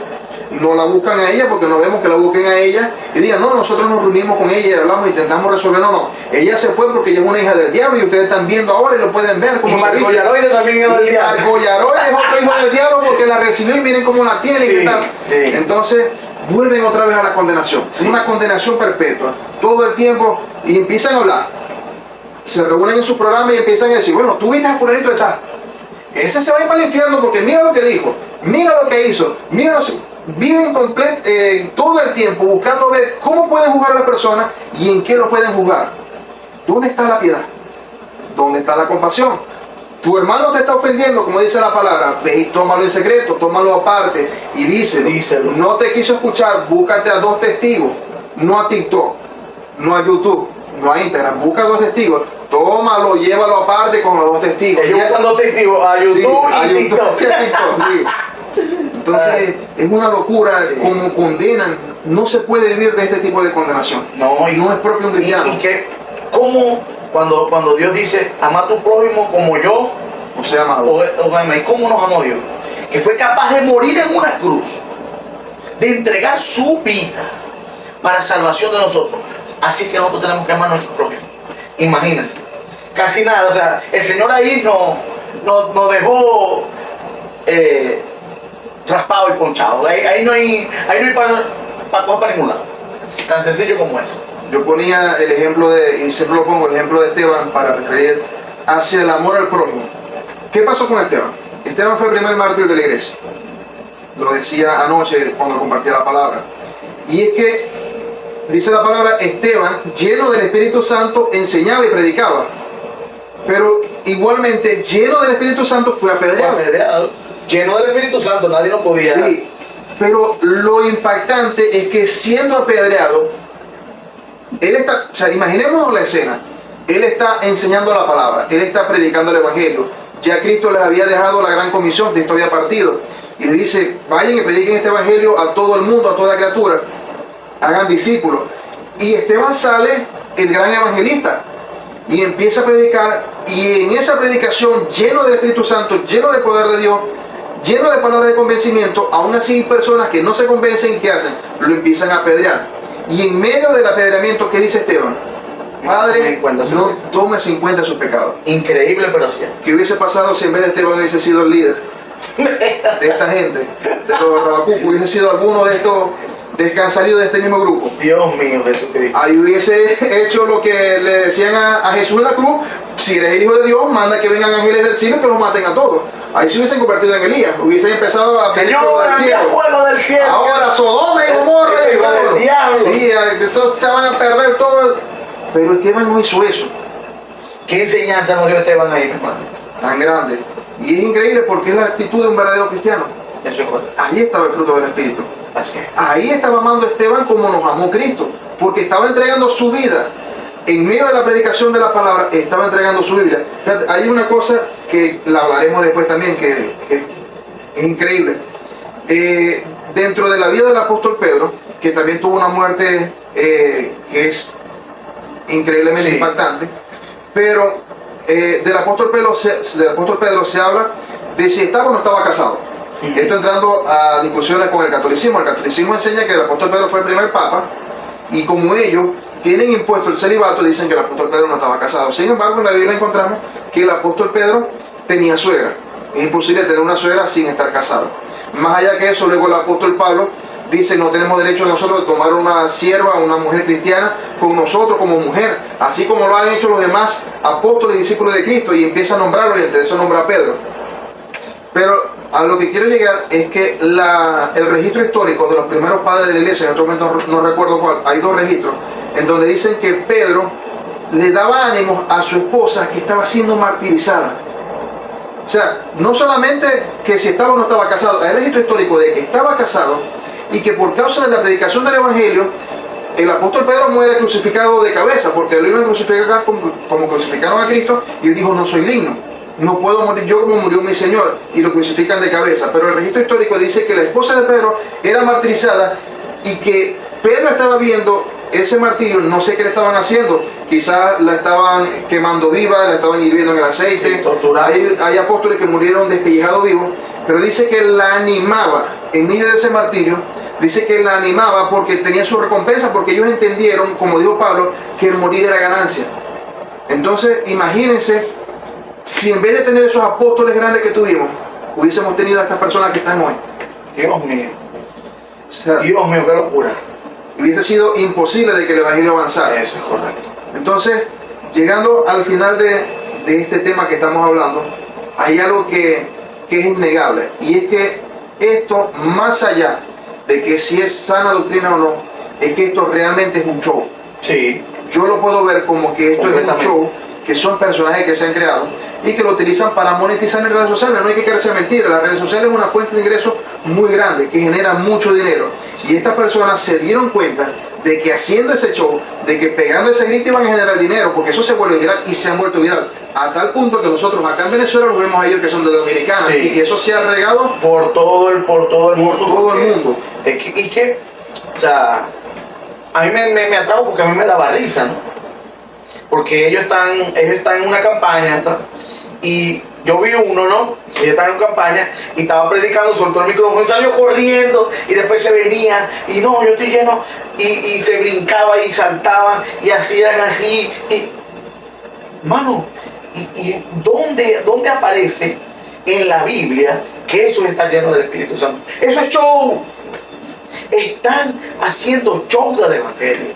no la buscan a ella porque no vemos que la busquen a ella y digan, no, nosotros nos reunimos con ella y hablamos, intentamos resolver, no, ella se fue porque ella es una hija del diablo y ustedes están viendo ahora y lo pueden ver. Como Marco Yaroide también es del diablo. Marco Yaroide es otro hijo del diablo porque la recibió y miren cómo la tiene. Sí, y tal. Sí. Entonces vuelven otra vez a la condenación. Sí. Es una condenación perpetua todo el tiempo y empiezan a hablar. Se reúnen en su programa y empiezan a decir, bueno, tú viste a fulanito de tal, ese se va a ir para el infierno porque mira lo que dijo, mira lo que hizo, mira lo que... Viven todo el tiempo buscando ver cómo pueden juzgar a la persona y en qué lo pueden juzgar. ¿Dónde está la piedad? ¿Dónde está la compasión? Tu hermano te está ofendiendo, como dice la palabra, ve y tómalo en secreto, tómalo aparte y díselo. No te quiso escuchar, búscate a 2 testigos, no a TikTok, no a YouTube, no a Instagram, busca a 2 testigos. Tómalo, llévalo aparte con los 2 testigos. Ellos buscan 2 testigos a YouTube, sí, y TikTok. Sí. Entonces es una locura como condenan. No se puede vivir de este tipo de condenación. No, y no es propio un cristiano. Y que como cuando Dios dice ama a tu prójimo como yo os he amado. ¿Y cómo nos amó Dios? Que fue capaz de morir en una cruz, de entregar su vida para salvación de nosotros. Así que nosotros tenemos que amar a nuestro prójimo. Imagínense, casi nada. O sea, el Señor ahí nos dejó raspado y ponchado. Ahí no hay para coger para ningún lado. Tan sencillo como eso. Yo ponía el ejemplo y siempre lo pongo, el ejemplo de Esteban para referir hacia el amor al prójimo. ¿Qué pasó con Esteban? Esteban fue el primer mártir de la iglesia. Lo decía anoche cuando compartía la palabra. Y es que dice la palabra, Esteban, lleno del Espíritu Santo, enseñaba y predicaba. Pero igualmente, lleno del Espíritu Santo, fue apedreado. Lleno del Espíritu Santo, nadie lo podía. Sí, pero lo impactante es que siendo apedreado, él está, o sea, imaginémonos la escena, él está enseñando la palabra, él está predicando el Evangelio, ya Cristo les había dejado la gran comisión, Cristo había partido, y le dice, vayan y prediquen este Evangelio a todo el mundo, a toda criatura, hagan discípulos, y Esteban sale el gran evangelista, y empieza a predicar, y en esa predicación, lleno del Espíritu Santo, lleno del poder de Dios, lleno de palabras de convencimiento, aún así hay personas que no se convencen, ¿qué hacen? Lo empiezan a apedrear. Y en medio del apedreamiento, ¿qué dice Esteban? Padre, no tomes en cuenta sus pecados. Increíble, pero cierto. ¿Qué hubiese pasado si en vez de Esteban hubiese sido el líder de esta gente? De los Rabacuc, hubiese sido alguno de de que han salido de este mismo grupo. Dios mío, Jesucristo. Ahí hubiese hecho lo que le decían a Jesús en la cruz: si eres el hijo de Dios, manda que vengan ángeles del cielo y que los maten a todos. Ahí se hubiesen convertido en Elías, hubiesen empezado a pedir Señor, del envía fuego del cielo. Ahora Sodoma y Gomorra El hijo del diablo. Sí, estos se van a perder todo. Pero Esteban no hizo eso. ¿Qué enseñanza nos dio Esteban ahí, mi hermano? Tan grande. Y es increíble porque es la actitud de un verdadero cristiano. Eso es correcto. Ahí estaba el fruto del Espíritu. Así es. Ahí estaba amando Esteban como nos amó Cristo, porque estaba entregando su vida. En medio de la predicación de la palabra, estaba entregando su vida. Fíjate, hay una cosa que la hablaremos después también, que es increíble. Dentro de la vida del apóstol Pedro, que también tuvo una muerte que es increíblemente impactante, pero del apóstol Pedro se habla de si estaba o no estaba casado. Esto entrando a discusiones con el catolicismo. El catolicismo enseña que el apóstol Pedro fue el primer papa, y como ellos tienen impuesto el celibato, dicen que el apóstol Pedro no estaba casado. Sin embargo, en la Biblia encontramos que el apóstol Pedro tenía suegra. Es imposible tener una suegra sin estar casado. Más allá que eso, luego el apóstol Pablo dice: no tenemos derecho nosotros de tomar una sierva, una mujer cristiana con nosotros como mujer, así como lo han hecho los demás apóstoles y discípulos de Cristo, y empieza a nombrarlo, y entre eso nombra a Pedro. Pero a lo que quiero llegar es que el registro histórico de los primeros padres de la iglesia, en este momento no recuerdo cuál, hay dos registros, en donde dicen que Pedro le daba ánimo a su esposa que estaba siendo martirizada. O sea, no solamente que si estaba o no estaba casado, hay registro histórico de que estaba casado, y que por causa de la predicación del Evangelio, el apóstol Pedro muere crucificado de cabeza, porque lo iban a crucificar como crucificaron a Cristo, y él dijo: no soy digno, no puedo morir yo como murió mi Señor, y lo crucifican de cabeza. Pero el registro histórico dice que la esposa de Pedro era martirizada, y que Pedro estaba viendo ese martirio. No sé qué le estaban haciendo, quizás la estaban quemando viva, la estaban hirviendo en el aceite. Hay apóstoles que murieron despellejados vivos, pero dice que la animaba en medio de ese martirio. Dice que la animaba porque tenía su recompensa, porque ellos entendieron, como dijo Pablo, que el morir era ganancia. Entonces, imagínense si en vez de tener esos apóstoles grandes que tuvimos, hubiésemos tenido a estas personas que están hoy. Dios mío. O sea, Dios mío, qué locura. Hubiese sido imposible de que el Evangelio avanzara. Eso es correcto. Entonces, llegando al final de este tema que estamos hablando, hay algo que es innegable, y es que esto, más allá de que si es sana doctrina o no, es que esto realmente es un show. Sí. Yo lo puedo ver como que esto es un show, que son personajes que se han creado y que lo utilizan para monetizar en redes sociales. No hay que creerse mentira, las redes sociales es una fuente de ingresos muy grande que genera mucho dinero, y estas personas se dieron cuenta de que haciendo ese show, de que pegando ese grito iban a generar dinero, porque eso se vuelve viral, y se han vuelto viral a tal punto que nosotros acá en Venezuela los vemos a ellos que son de Dominicana, sí, y que eso se ha regado por todo el mundo. Y que, o sea, a mí me atrajo porque a mí me daba risa, ¿no? Porque ellos están en una campaña, ¿no? Y yo vi uno, ¿no? Ellos estaban en campaña y estaba predicando, soltó el micrófono y salió corriendo, y después se venía y no, yo estoy lleno, y se brincaba y saltaba y hacían así. Mano, ¿y dónde aparece en la Biblia que eso está lleno del Espíritu Santo? Eso es show. Están haciendo show del Evangelio,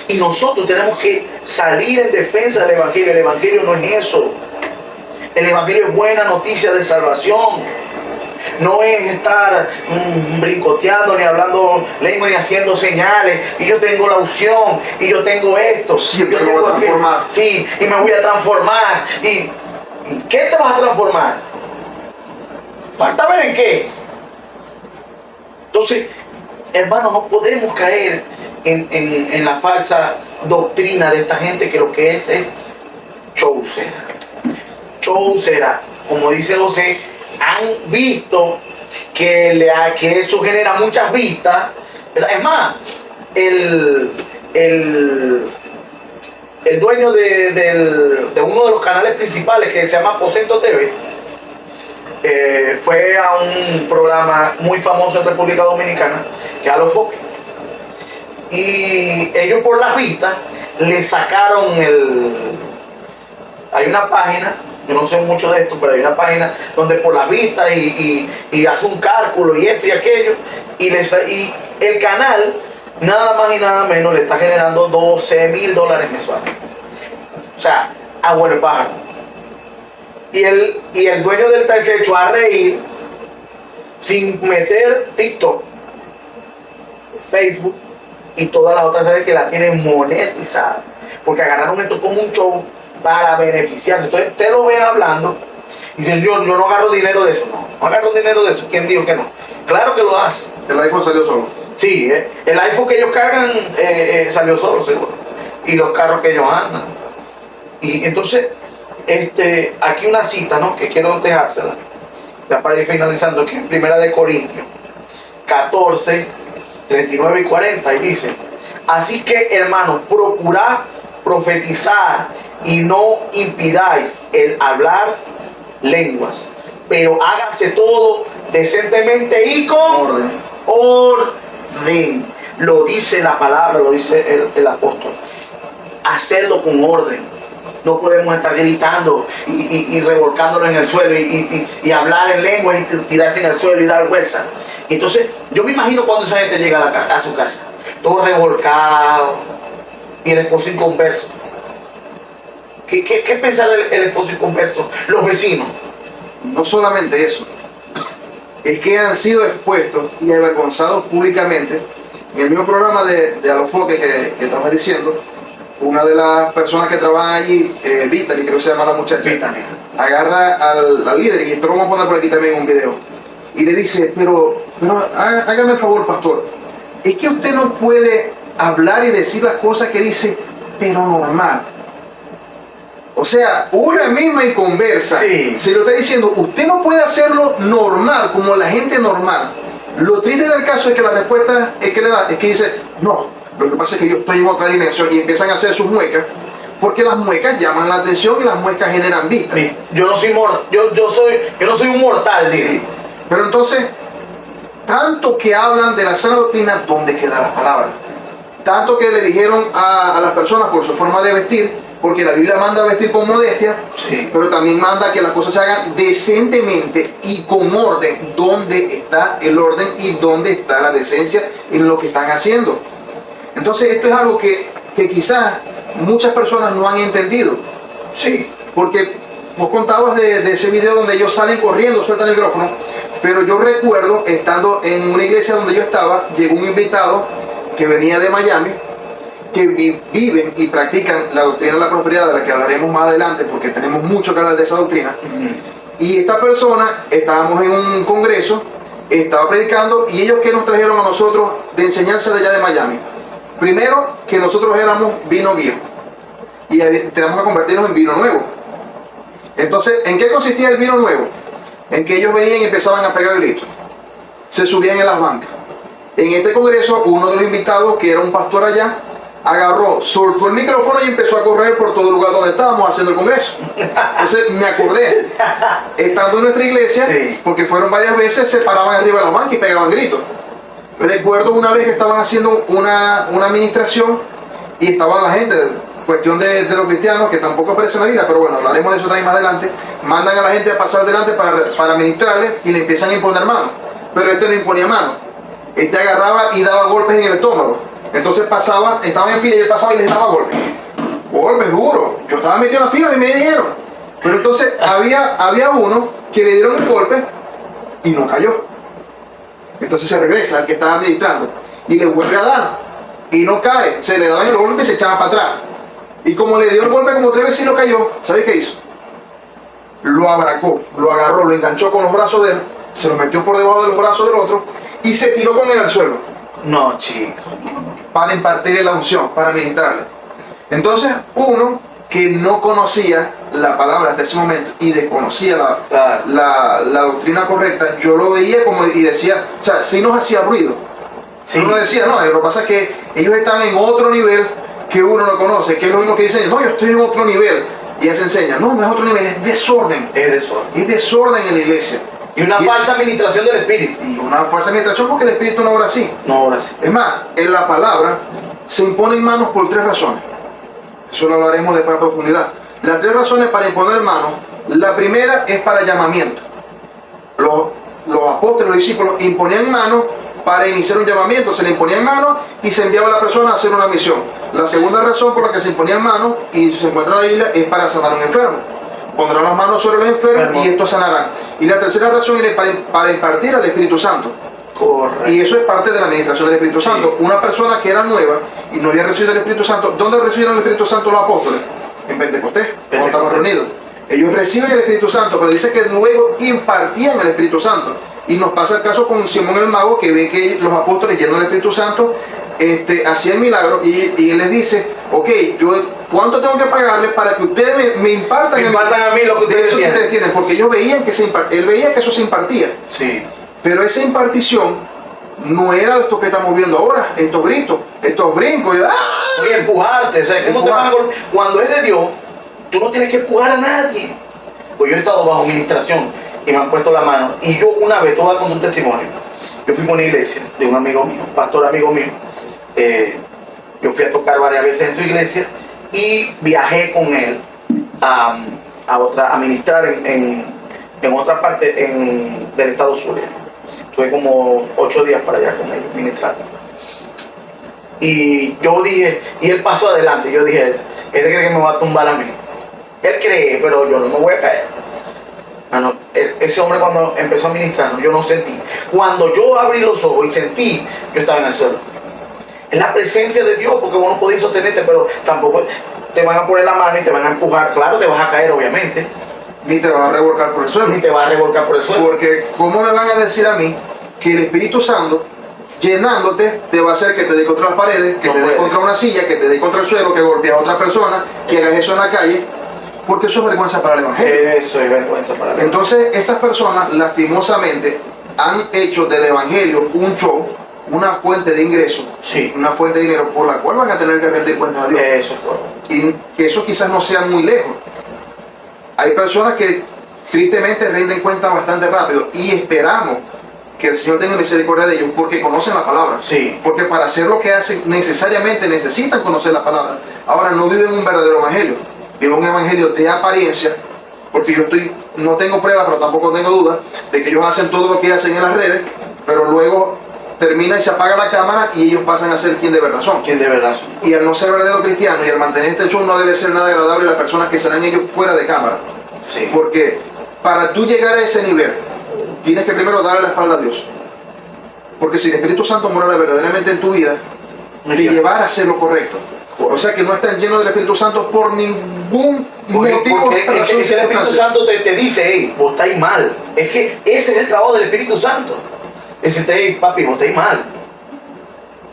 y nosotros tenemos que salir en defensa del Evangelio. El Evangelio no es eso. El Evangelio es buena noticia de salvación. No es estar brincoteando, ni hablando lengua, ni haciendo señales, y yo tengo la unción, y yo tengo esto, siempre yo me tengo voy a transformar. Sí, y me voy a transformar. ¿Y qué te vas a transformar? Falta ver en qué. Entonces, hermanos, no podemos caer en la falsa doctrina de esta gente, que lo que es show será. Show será. Como dice José, han visto que eso genera muchas vistas, ¿verdad? Es más, el dueño de uno de los canales principales, que se llama Aposento TV, fue a un programa muy famoso en República Dominicana, que es A los Foques, y ellos, por las vistas, le sacaron hay una página, yo no sé mucho de esto, pero hay una página donde por las vistas y hace un cálculo y esto y aquello, y el canal nada más y nada menos le está generando $12,000 mensuales. O sea, abuelo el pájaro. Y el dueño del tal se echó a reír sin meter TikTok, Facebook y todas las otras redes que la tienen monetizada. Porque agarraron esto como un show para beneficiarse. Entonces ustedes lo ven hablando y dicen, yo no agarro dinero de eso. No agarro dinero de eso. ¿Quién dijo que no? Claro que lo hace. El iPhone salió solo. Sí, el iPhone que ellos cargan salió solo, seguro. Y los carros que ellos andan. Y entonces, aquí una cita, ¿no? Que quiero dejársela, ya para ir finalizando, que es Primera de Corintios 14, 39 y 40, y dice: así que, hermanos, procurad profetizar y no impidáis el hablar lenguas, pero háganse todo decentemente y con orden. Lo dice la palabra, lo dice el apóstol. Hacerlo con orden. No podemos estar gritando y revolcándolo en el suelo y hablar en lengua y tirarse en el suelo y dar vueltas. Entonces, yo me imagino cuando esa gente llega a su casa, todo revolcado y el esposo inconverso. ¿Qué pensará el esposo inconverso? Los vecinos. No solamente eso, es que han sido expuestos y avergonzados públicamente. En el mismo programa de Alofoque que estabas diciendo, una de las personas que trabaja allí, Vitaly, creo que se llama la muchacha, Vitaly, agarra al líder, y esto lo vamos a poner por aquí también en un video, y le dice, pero hágame el favor, pastor, es que usted no puede hablar y decir las cosas que dice, pero normal. O sea, una misma y conversa, sí, se lo está diciendo, usted no puede hacerlo normal, como la gente normal. Lo triste del caso es que la respuesta es que le da, es que dice, no, lo que pasa es que yo estoy en otra dimensión, y empiezan a hacer sus muecas, porque las muecas llaman la atención y las muecas generan vista. Sí, yo no soy un mortal, dice. Sí. Pero entonces, tanto que hablan de la sana doctrina, ¿dónde queda la palabra? Tanto que le dijeron a las personas por su forma de vestir, porque la Biblia manda a vestir con modestia, sí, pero también manda que las cosas se hagan decentemente y con orden. ¿Dónde está el orden y dónde está la decencia en lo que están haciendo? Entonces esto es algo que quizás muchas personas no han entendido. Sí. Porque vos contabas de ese video donde ellos salen corriendo, sueltan el micrófono, pero yo recuerdo, estando en una iglesia donde yo estaba, llegó un invitado que venía de Miami, que viven y practican la doctrina de la prosperidad, de la que hablaremos más adelante, porque tenemos mucho que hablar de esa doctrina. Y esta persona, estábamos en un congreso, estaba predicando, y ellos que nos trajeron a nosotros de enseñanza de allá de Miami. Primero, que nosotros éramos vino viejo y tenemos que convertirnos en vino nuevo. Entonces, ¿en qué consistía el vino nuevo? En que ellos venían y empezaban a pegar gritos, se subían en las bancas. En este congreso, uno de los invitados, que era un pastor allá, agarró, soltó el micrófono y empezó a correr por todo el lugar donde estábamos haciendo el congreso. Entonces me acordé, estando en nuestra iglesia, sí, porque fueron varias veces, se paraban arriba de las bancas y pegaban gritos. Recuerdo una vez que estaban haciendo una administración y estaba la gente, cuestión de los cristianos, que tampoco aparece en la Biblia, pero bueno, hablaremos de eso también más adelante. Mandan a la gente a pasar delante para ministrarles y le empiezan a imponer manos. Pero este no imponía manos, este agarraba y daba golpes en el estómago. Entonces pasaba, estaban en fila y él pasaba y les daba golpes. Golpes duros. Yo estaba metido en la fila y me dieron. Pero entonces había uno que le dieron el golpe y no cayó. Entonces se regresa al que estaba administrando y le vuelve a dar y no cae, se le daban el golpe y se echaba para atrás, y como le dio el golpe como 3 veces y no cayó, ¿sabe qué hizo? Lo abracó, lo agarró, lo enganchó con los brazos de él, se lo metió por debajo de los brazos del otro y se tiró con él al suelo. No, chico, para impartirle la unción, para ministrarle. Entonces uno que no conocía la palabra hasta ese momento y desconocía la doctrina correcta, yo lo veía como y decía, o sea, sí nos hacía ruido. Sí. Uno decía, no, lo que pasa es que ellos están en otro nivel que uno no conoce, que es lo mismo que dicen, no, yo estoy en otro nivel. Y ella se enseña, no, no es otro nivel, es desorden. Es desorden. Es desorden en la iglesia. Y una falsa administración del espíritu. Y una falsa administración porque el espíritu no obra así. No obra así. Es más, en la palabra se imponen manos por 3 razones. Eso lo hablaremos después a profundidad. Las 3 razones para imponer manos, la primera es para llamamiento. Los apóstoles, los discípulos imponían manos para iniciar un llamamiento. Se le imponían manos y se enviaba a la persona a hacer una misión. La segunda razón por la que se imponían manos, y se encuentra en la Biblia, es para sanar a un enfermo. Pondrán las manos sobre los enfermos y estos sanarán. Y la tercera razón es para impartir al Espíritu Santo. Correcto. Y eso es parte de la administración del Espíritu Santo. Sí. Una persona que era nueva y no había recibido el Espíritu Santo, ¿dónde recibieron el Espíritu Santo los apóstoles? En Pentecostés, cuando estamos reunidos. Ellos reciben el Espíritu Santo, pero dice que luego impartían el Espíritu Santo. Y nos pasa el caso con Simón el Mago, que ve que los apóstoles llenos del Espíritu Santo hacían milagros, y él les dice, ok, ¿cuánto tengo que pagarles para que ustedes me impartan a mí lo que ustedes tienen? Porque ellos veían que él veía que eso se impartía. Sí. Pero esa impartición no era esto que estamos viendo ahora, estos gritos, estos brincos. Oye, empujarte, o sea, ¿cómo te vas a cuando es de Dios, tú no tienes que empujar a nadie. Pues yo he estado bajo administración y me han puesto la mano. Y yo una vez, te voy a contar un testimonio. Yo fui a una iglesia de un amigo mío, un pastor amigo mío. Yo fui a tocar varias veces en su iglesia y viajé con él a ministrar en otra parte del estado Zulia. Estuve como 8 días para allá con él, ministrando. Y yo dije, y él pasó adelante, yo dije, él cree que me va a tumbar a mí. Él cree, pero yo no me voy a caer. Ese hombre cuando empezó a ministrar, yo no sentí. Cuando yo abrí los ojos y sentí, yo estaba en el suelo. Es la presencia de Dios, porque vos no podés sostenerte, pero tampoco te van a poner la mano y te van a empujar. Claro, te vas a caer, obviamente. Ni te vas a revolcar por el suelo. Ni te vas a revolcar por el suelo. Porque ¿cómo me van a decir a mí que el Espíritu Santo, llenándote, te va a hacer que te dé contra las paredes, que te dé contra una silla, que te dé contra el suelo, que golpees a otra persona, que hagas eso en la calle? Porque eso es vergüenza para el Evangelio. Eso es vergüenza para el Evangelio. Entonces, estas personas, lastimosamente, han hecho del Evangelio un show, una fuente de ingreso, sí, una fuente de dinero por la cual van a tener que rendir cuentas a Dios. Eso es correcto. Y que eso quizás no sea muy lejos. Hay personas que tristemente rinden cuentas bastante rápido, y esperamos que el Señor tenga misericordia de ellos porque conocen la palabra. Sí. Porque para hacer lo que hacen necesariamente necesitan conocer la palabra. Ahora no viven un verdadero evangelio, viven un evangelio de apariencia, porque no tengo pruebas, pero tampoco tengo dudas de que ellos hacen todo lo que hacen en las redes, pero luego termina y se apaga la cámara y ellos pasan a ser quien de verdad son. Quien de verdad son. Y al no ser verdadero cristiano y al mantener este show, no debe ser nada agradable a las personas que serán ellos fuera de cámara. Sí. Porque para tú llegar a ese nivel, tienes que primero darle la espalda a Dios. Porque si el Espíritu Santo morara verdaderamente en tu vida, te llevará a hacer lo correcto. O sea que no están llenos del Espíritu Santo por ningún motivo. Porque el Espíritu Santo te dice, hey, vos estáis mal. Es que ese es el trabajo del Espíritu Santo. Decirte, hey, papi, vos estáis mal.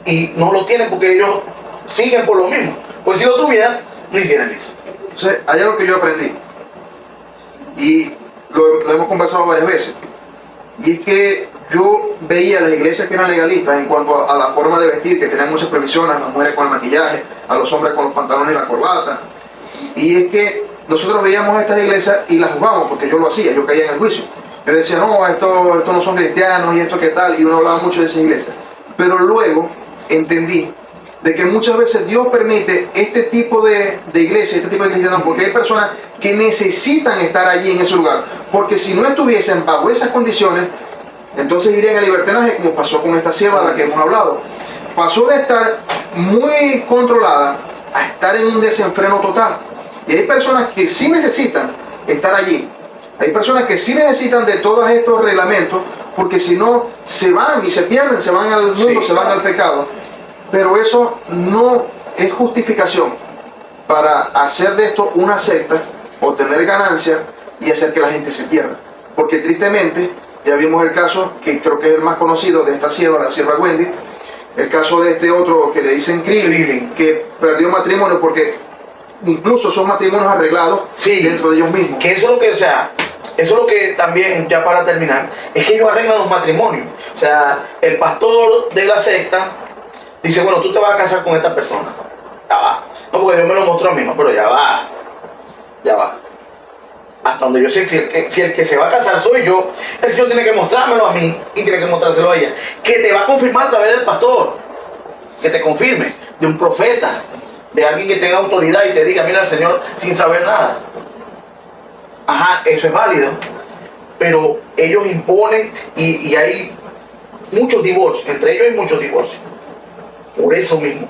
Y no lo tienen porque ellos siguen por lo mismo. Pues si lo tuvieran, no hicieran eso. O sea, hay algo que yo aprendí. Y lo hemos conversado varias veces. Y es que yo veía las iglesias que eran legalistas en cuanto a la forma de vestir, que tenían muchas prohibiciones, las mujeres con el maquillaje, a los hombres con los pantalones y la corbata. Y es que nosotros veíamos estas iglesias y las juzgábamos, porque yo lo hacía, yo caía en el juicio. Yo decía, no, esto no son cristianos y esto qué tal, y uno hablaba mucho de esa iglesia. Pero luego entendí de que muchas veces Dios permite este tipo de iglesia, este tipo de cristianos, porque hay personas que necesitan estar allí en ese lugar, porque si no estuviesen bajo esas condiciones, entonces irían al libertinaje, como pasó con esta sierva de la que hemos hablado. Pasó de estar muy controlada a estar en un desenfreno total. Y hay personas que sí necesitan estar allí. Hay personas que sí necesitan de todos estos reglamentos, porque si no se van y se pierden, se van al mundo, sí, se van al pecado. Pero eso no es justificación para hacer de esto una secta, obtener ganancias y hacer que la gente se pierda. Porque tristemente, ya vimos el caso, que creo que es el más conocido, de esta sierva, la sierva Wendy, el caso de este otro que le dicen Krillin, que perdió matrimonio porque incluso son matrimonios arreglados, sí, dentro de ellos mismos. Que eso es lo que, o sea, eso es lo que también, ya para terminar, es que ellos arreglan los matrimonios. O sea, el pastor de la secta dice, bueno, tú te vas a casar con esta persona. Ya va. No, porque Dios me lo mostró a mí, no, pero ya va. Ya va. Hasta donde yo sé, si el que se va a casar soy yo, el Señor tiene que mostrármelo a mí y tiene que mostrárselo a ella. Que te va a confirmar a través del pastor. Que te confirme, de un profeta, de alguien que tenga autoridad y te diga, mira, el Señor, sin saber nada. Ajá, eso es válido. Pero ellos imponen y hay muchos divorcios, entre ellos hay muchos divorcios. Por eso mismo,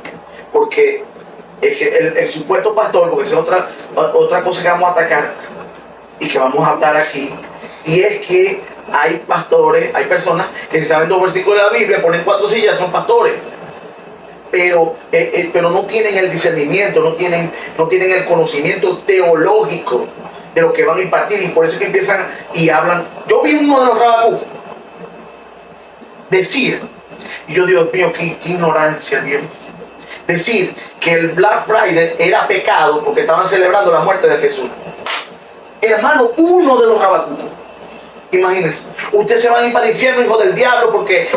porque es que el supuesto pastor, porque esa es otra cosa que vamos a atacar y que vamos a hablar aquí, y es que hay pastores, hay personas que se saben 2 versículos de la Biblia, ponen 4 sillas, son pastores, pero no tienen el discernimiento, no tienen el conocimiento teológico de lo que van a impartir, y por eso es que empiezan y hablan. Yo vi uno de los rabacucos decir, y yo Dios mío, qué ignorancia, viejo, decir que el Black Friday era pecado porque estaban celebrando la muerte de Jesús. Hermano, uno de los rabacucos. Imagínense, ustedes se van a ir para el infierno, hijo del diablo, porque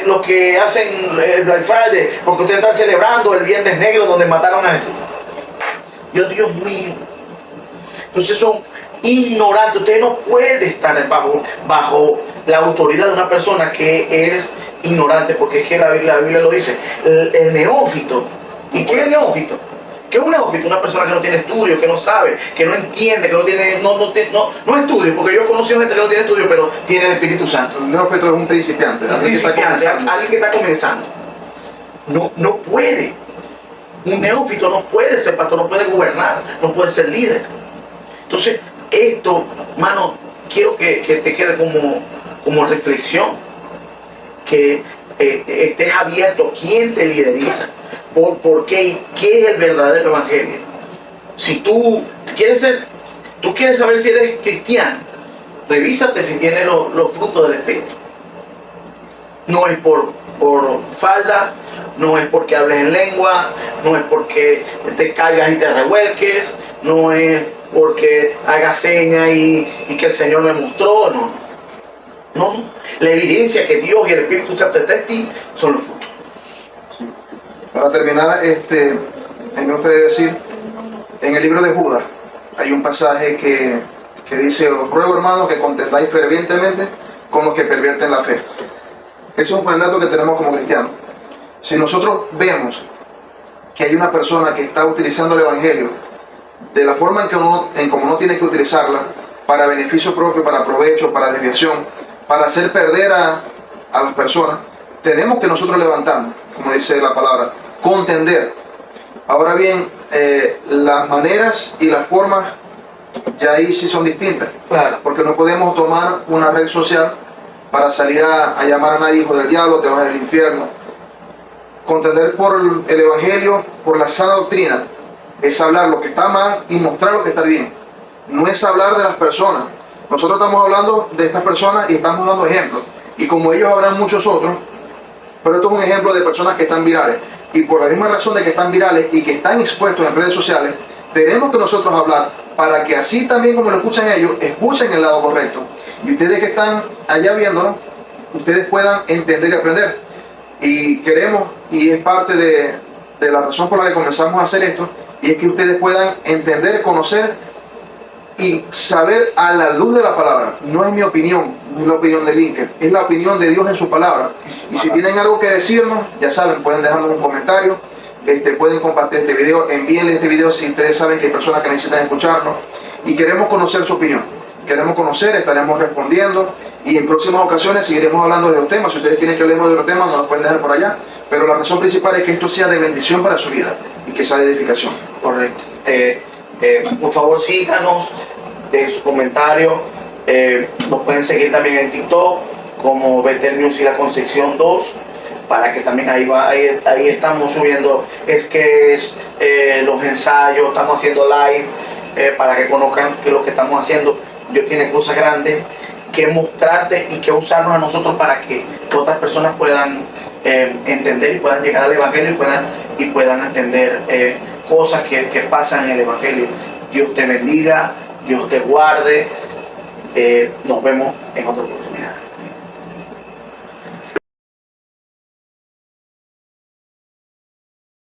los que hacen el Black Friday, porque ustedes están celebrando el Viernes Negro donde mataron a Jesús. Dios mío. Entonces son ignorantes. Usted no puede estar bajo la autoridad de una persona que es ignorante, porque es que la Biblia lo dice. El neófito. ¿Y qué es el neófito? ¿Qué es un neófito? Una persona que no tiene estudio, que no sabe, que no entiende, que no tiene, no estudio, porque yo he conocido gente que no tiene estudio, pero tiene el Espíritu Santo. Un neófito es un principiante. Alguien que está comenzando. No puede. Un neófito no puede ser pastor, no puede gobernar, no puede ser líder. Entonces, esto, hermano, quiero que te quede como reflexión, que estés abierto. ¿Quién te lideriza? ¿Por qué? ¿Y qué es el verdadero evangelio? Si tú quieres saber si eres cristiano, revísate si tienes los frutos del Espíritu. No es por falda, no es porque hables en lengua, no es porque te caigas y te revuelques, no es porque hagas señas y que el Señor me mostró, no. La evidencia que Dios y el Espíritu Santo está en ti son los frutos. Sí. Para terminar, me gustaría decir, en el libro de Judas hay un pasaje que dice: os ruego, hermanos, que contendáis fervientemente con los que pervierten la fe. Ese es un mandato que tenemos como cristianos. Si nosotros vemos que hay una persona que está utilizando el evangelio de la forma en como no tiene que utilizarla, para beneficio propio, para provecho, para desviación, para hacer perder a las personas, tenemos que nosotros levantarnos, como dice la palabra, contender. Ahora bien, las maneras y las formas ya ahí sí son distintas. Claro. Porque no podemos tomar una red social para salir a llamar a nadie hijo del diablo, te vas al infierno. Contender por el evangelio, por la sana doctrina, es hablar lo que está mal y mostrar lo que está bien. No es hablar de las personas. Nosotros estamos hablando de estas personas y estamos dando ejemplos. Y como ellos habrán muchos otros, pero esto es un ejemplo de personas que están virales. Y por la misma razón de que están virales y que están expuestos en redes sociales, tenemos que nosotros hablar para que así también como lo escuchan ellos, escuchen el lado correcto. Y ustedes que están allá viéndonos, ustedes puedan entender y aprender. Y queremos, y es parte de la razón por la que comenzamos a hacer esto, y es que ustedes puedan entender, conocer y saber a la luz de la palabra. No es mi opinión, no es la opinión de Lincoln, es la opinión de Dios en su palabra. Y si tienen algo que decirnos, ya saben, pueden dejarnos un comentario, pueden compartir este video, envíenle este video si ustedes saben que hay personas que necesitan escucharnos. Y queremos conocer su opinión, queremos conocer, estaremos respondiendo, y en próximas ocasiones seguiremos hablando de los temas. Si ustedes quieren que hablemos de los temas, nos los pueden dejar por allá, pero la razón principal es que esto sea de bendición para su vida y que sea de edificación. Correcto. Por favor, síganos, dejen sus comentarios. Nos pueden seguir también en TikTok como Betel News y la Concepción 2, para que también ahí estamos subiendo los ensayos, estamos haciendo live, para que conozcan que lo que estamos haciendo. Dios tiene cosas grandes que mostrarte y que usarnos a nosotros para que otras personas puedan entender y puedan llegar al Evangelio y puedan entender cosas que pasan en el Evangelio. Dios te bendiga, Dios te guarde. Nos vemos en otra oportunidad.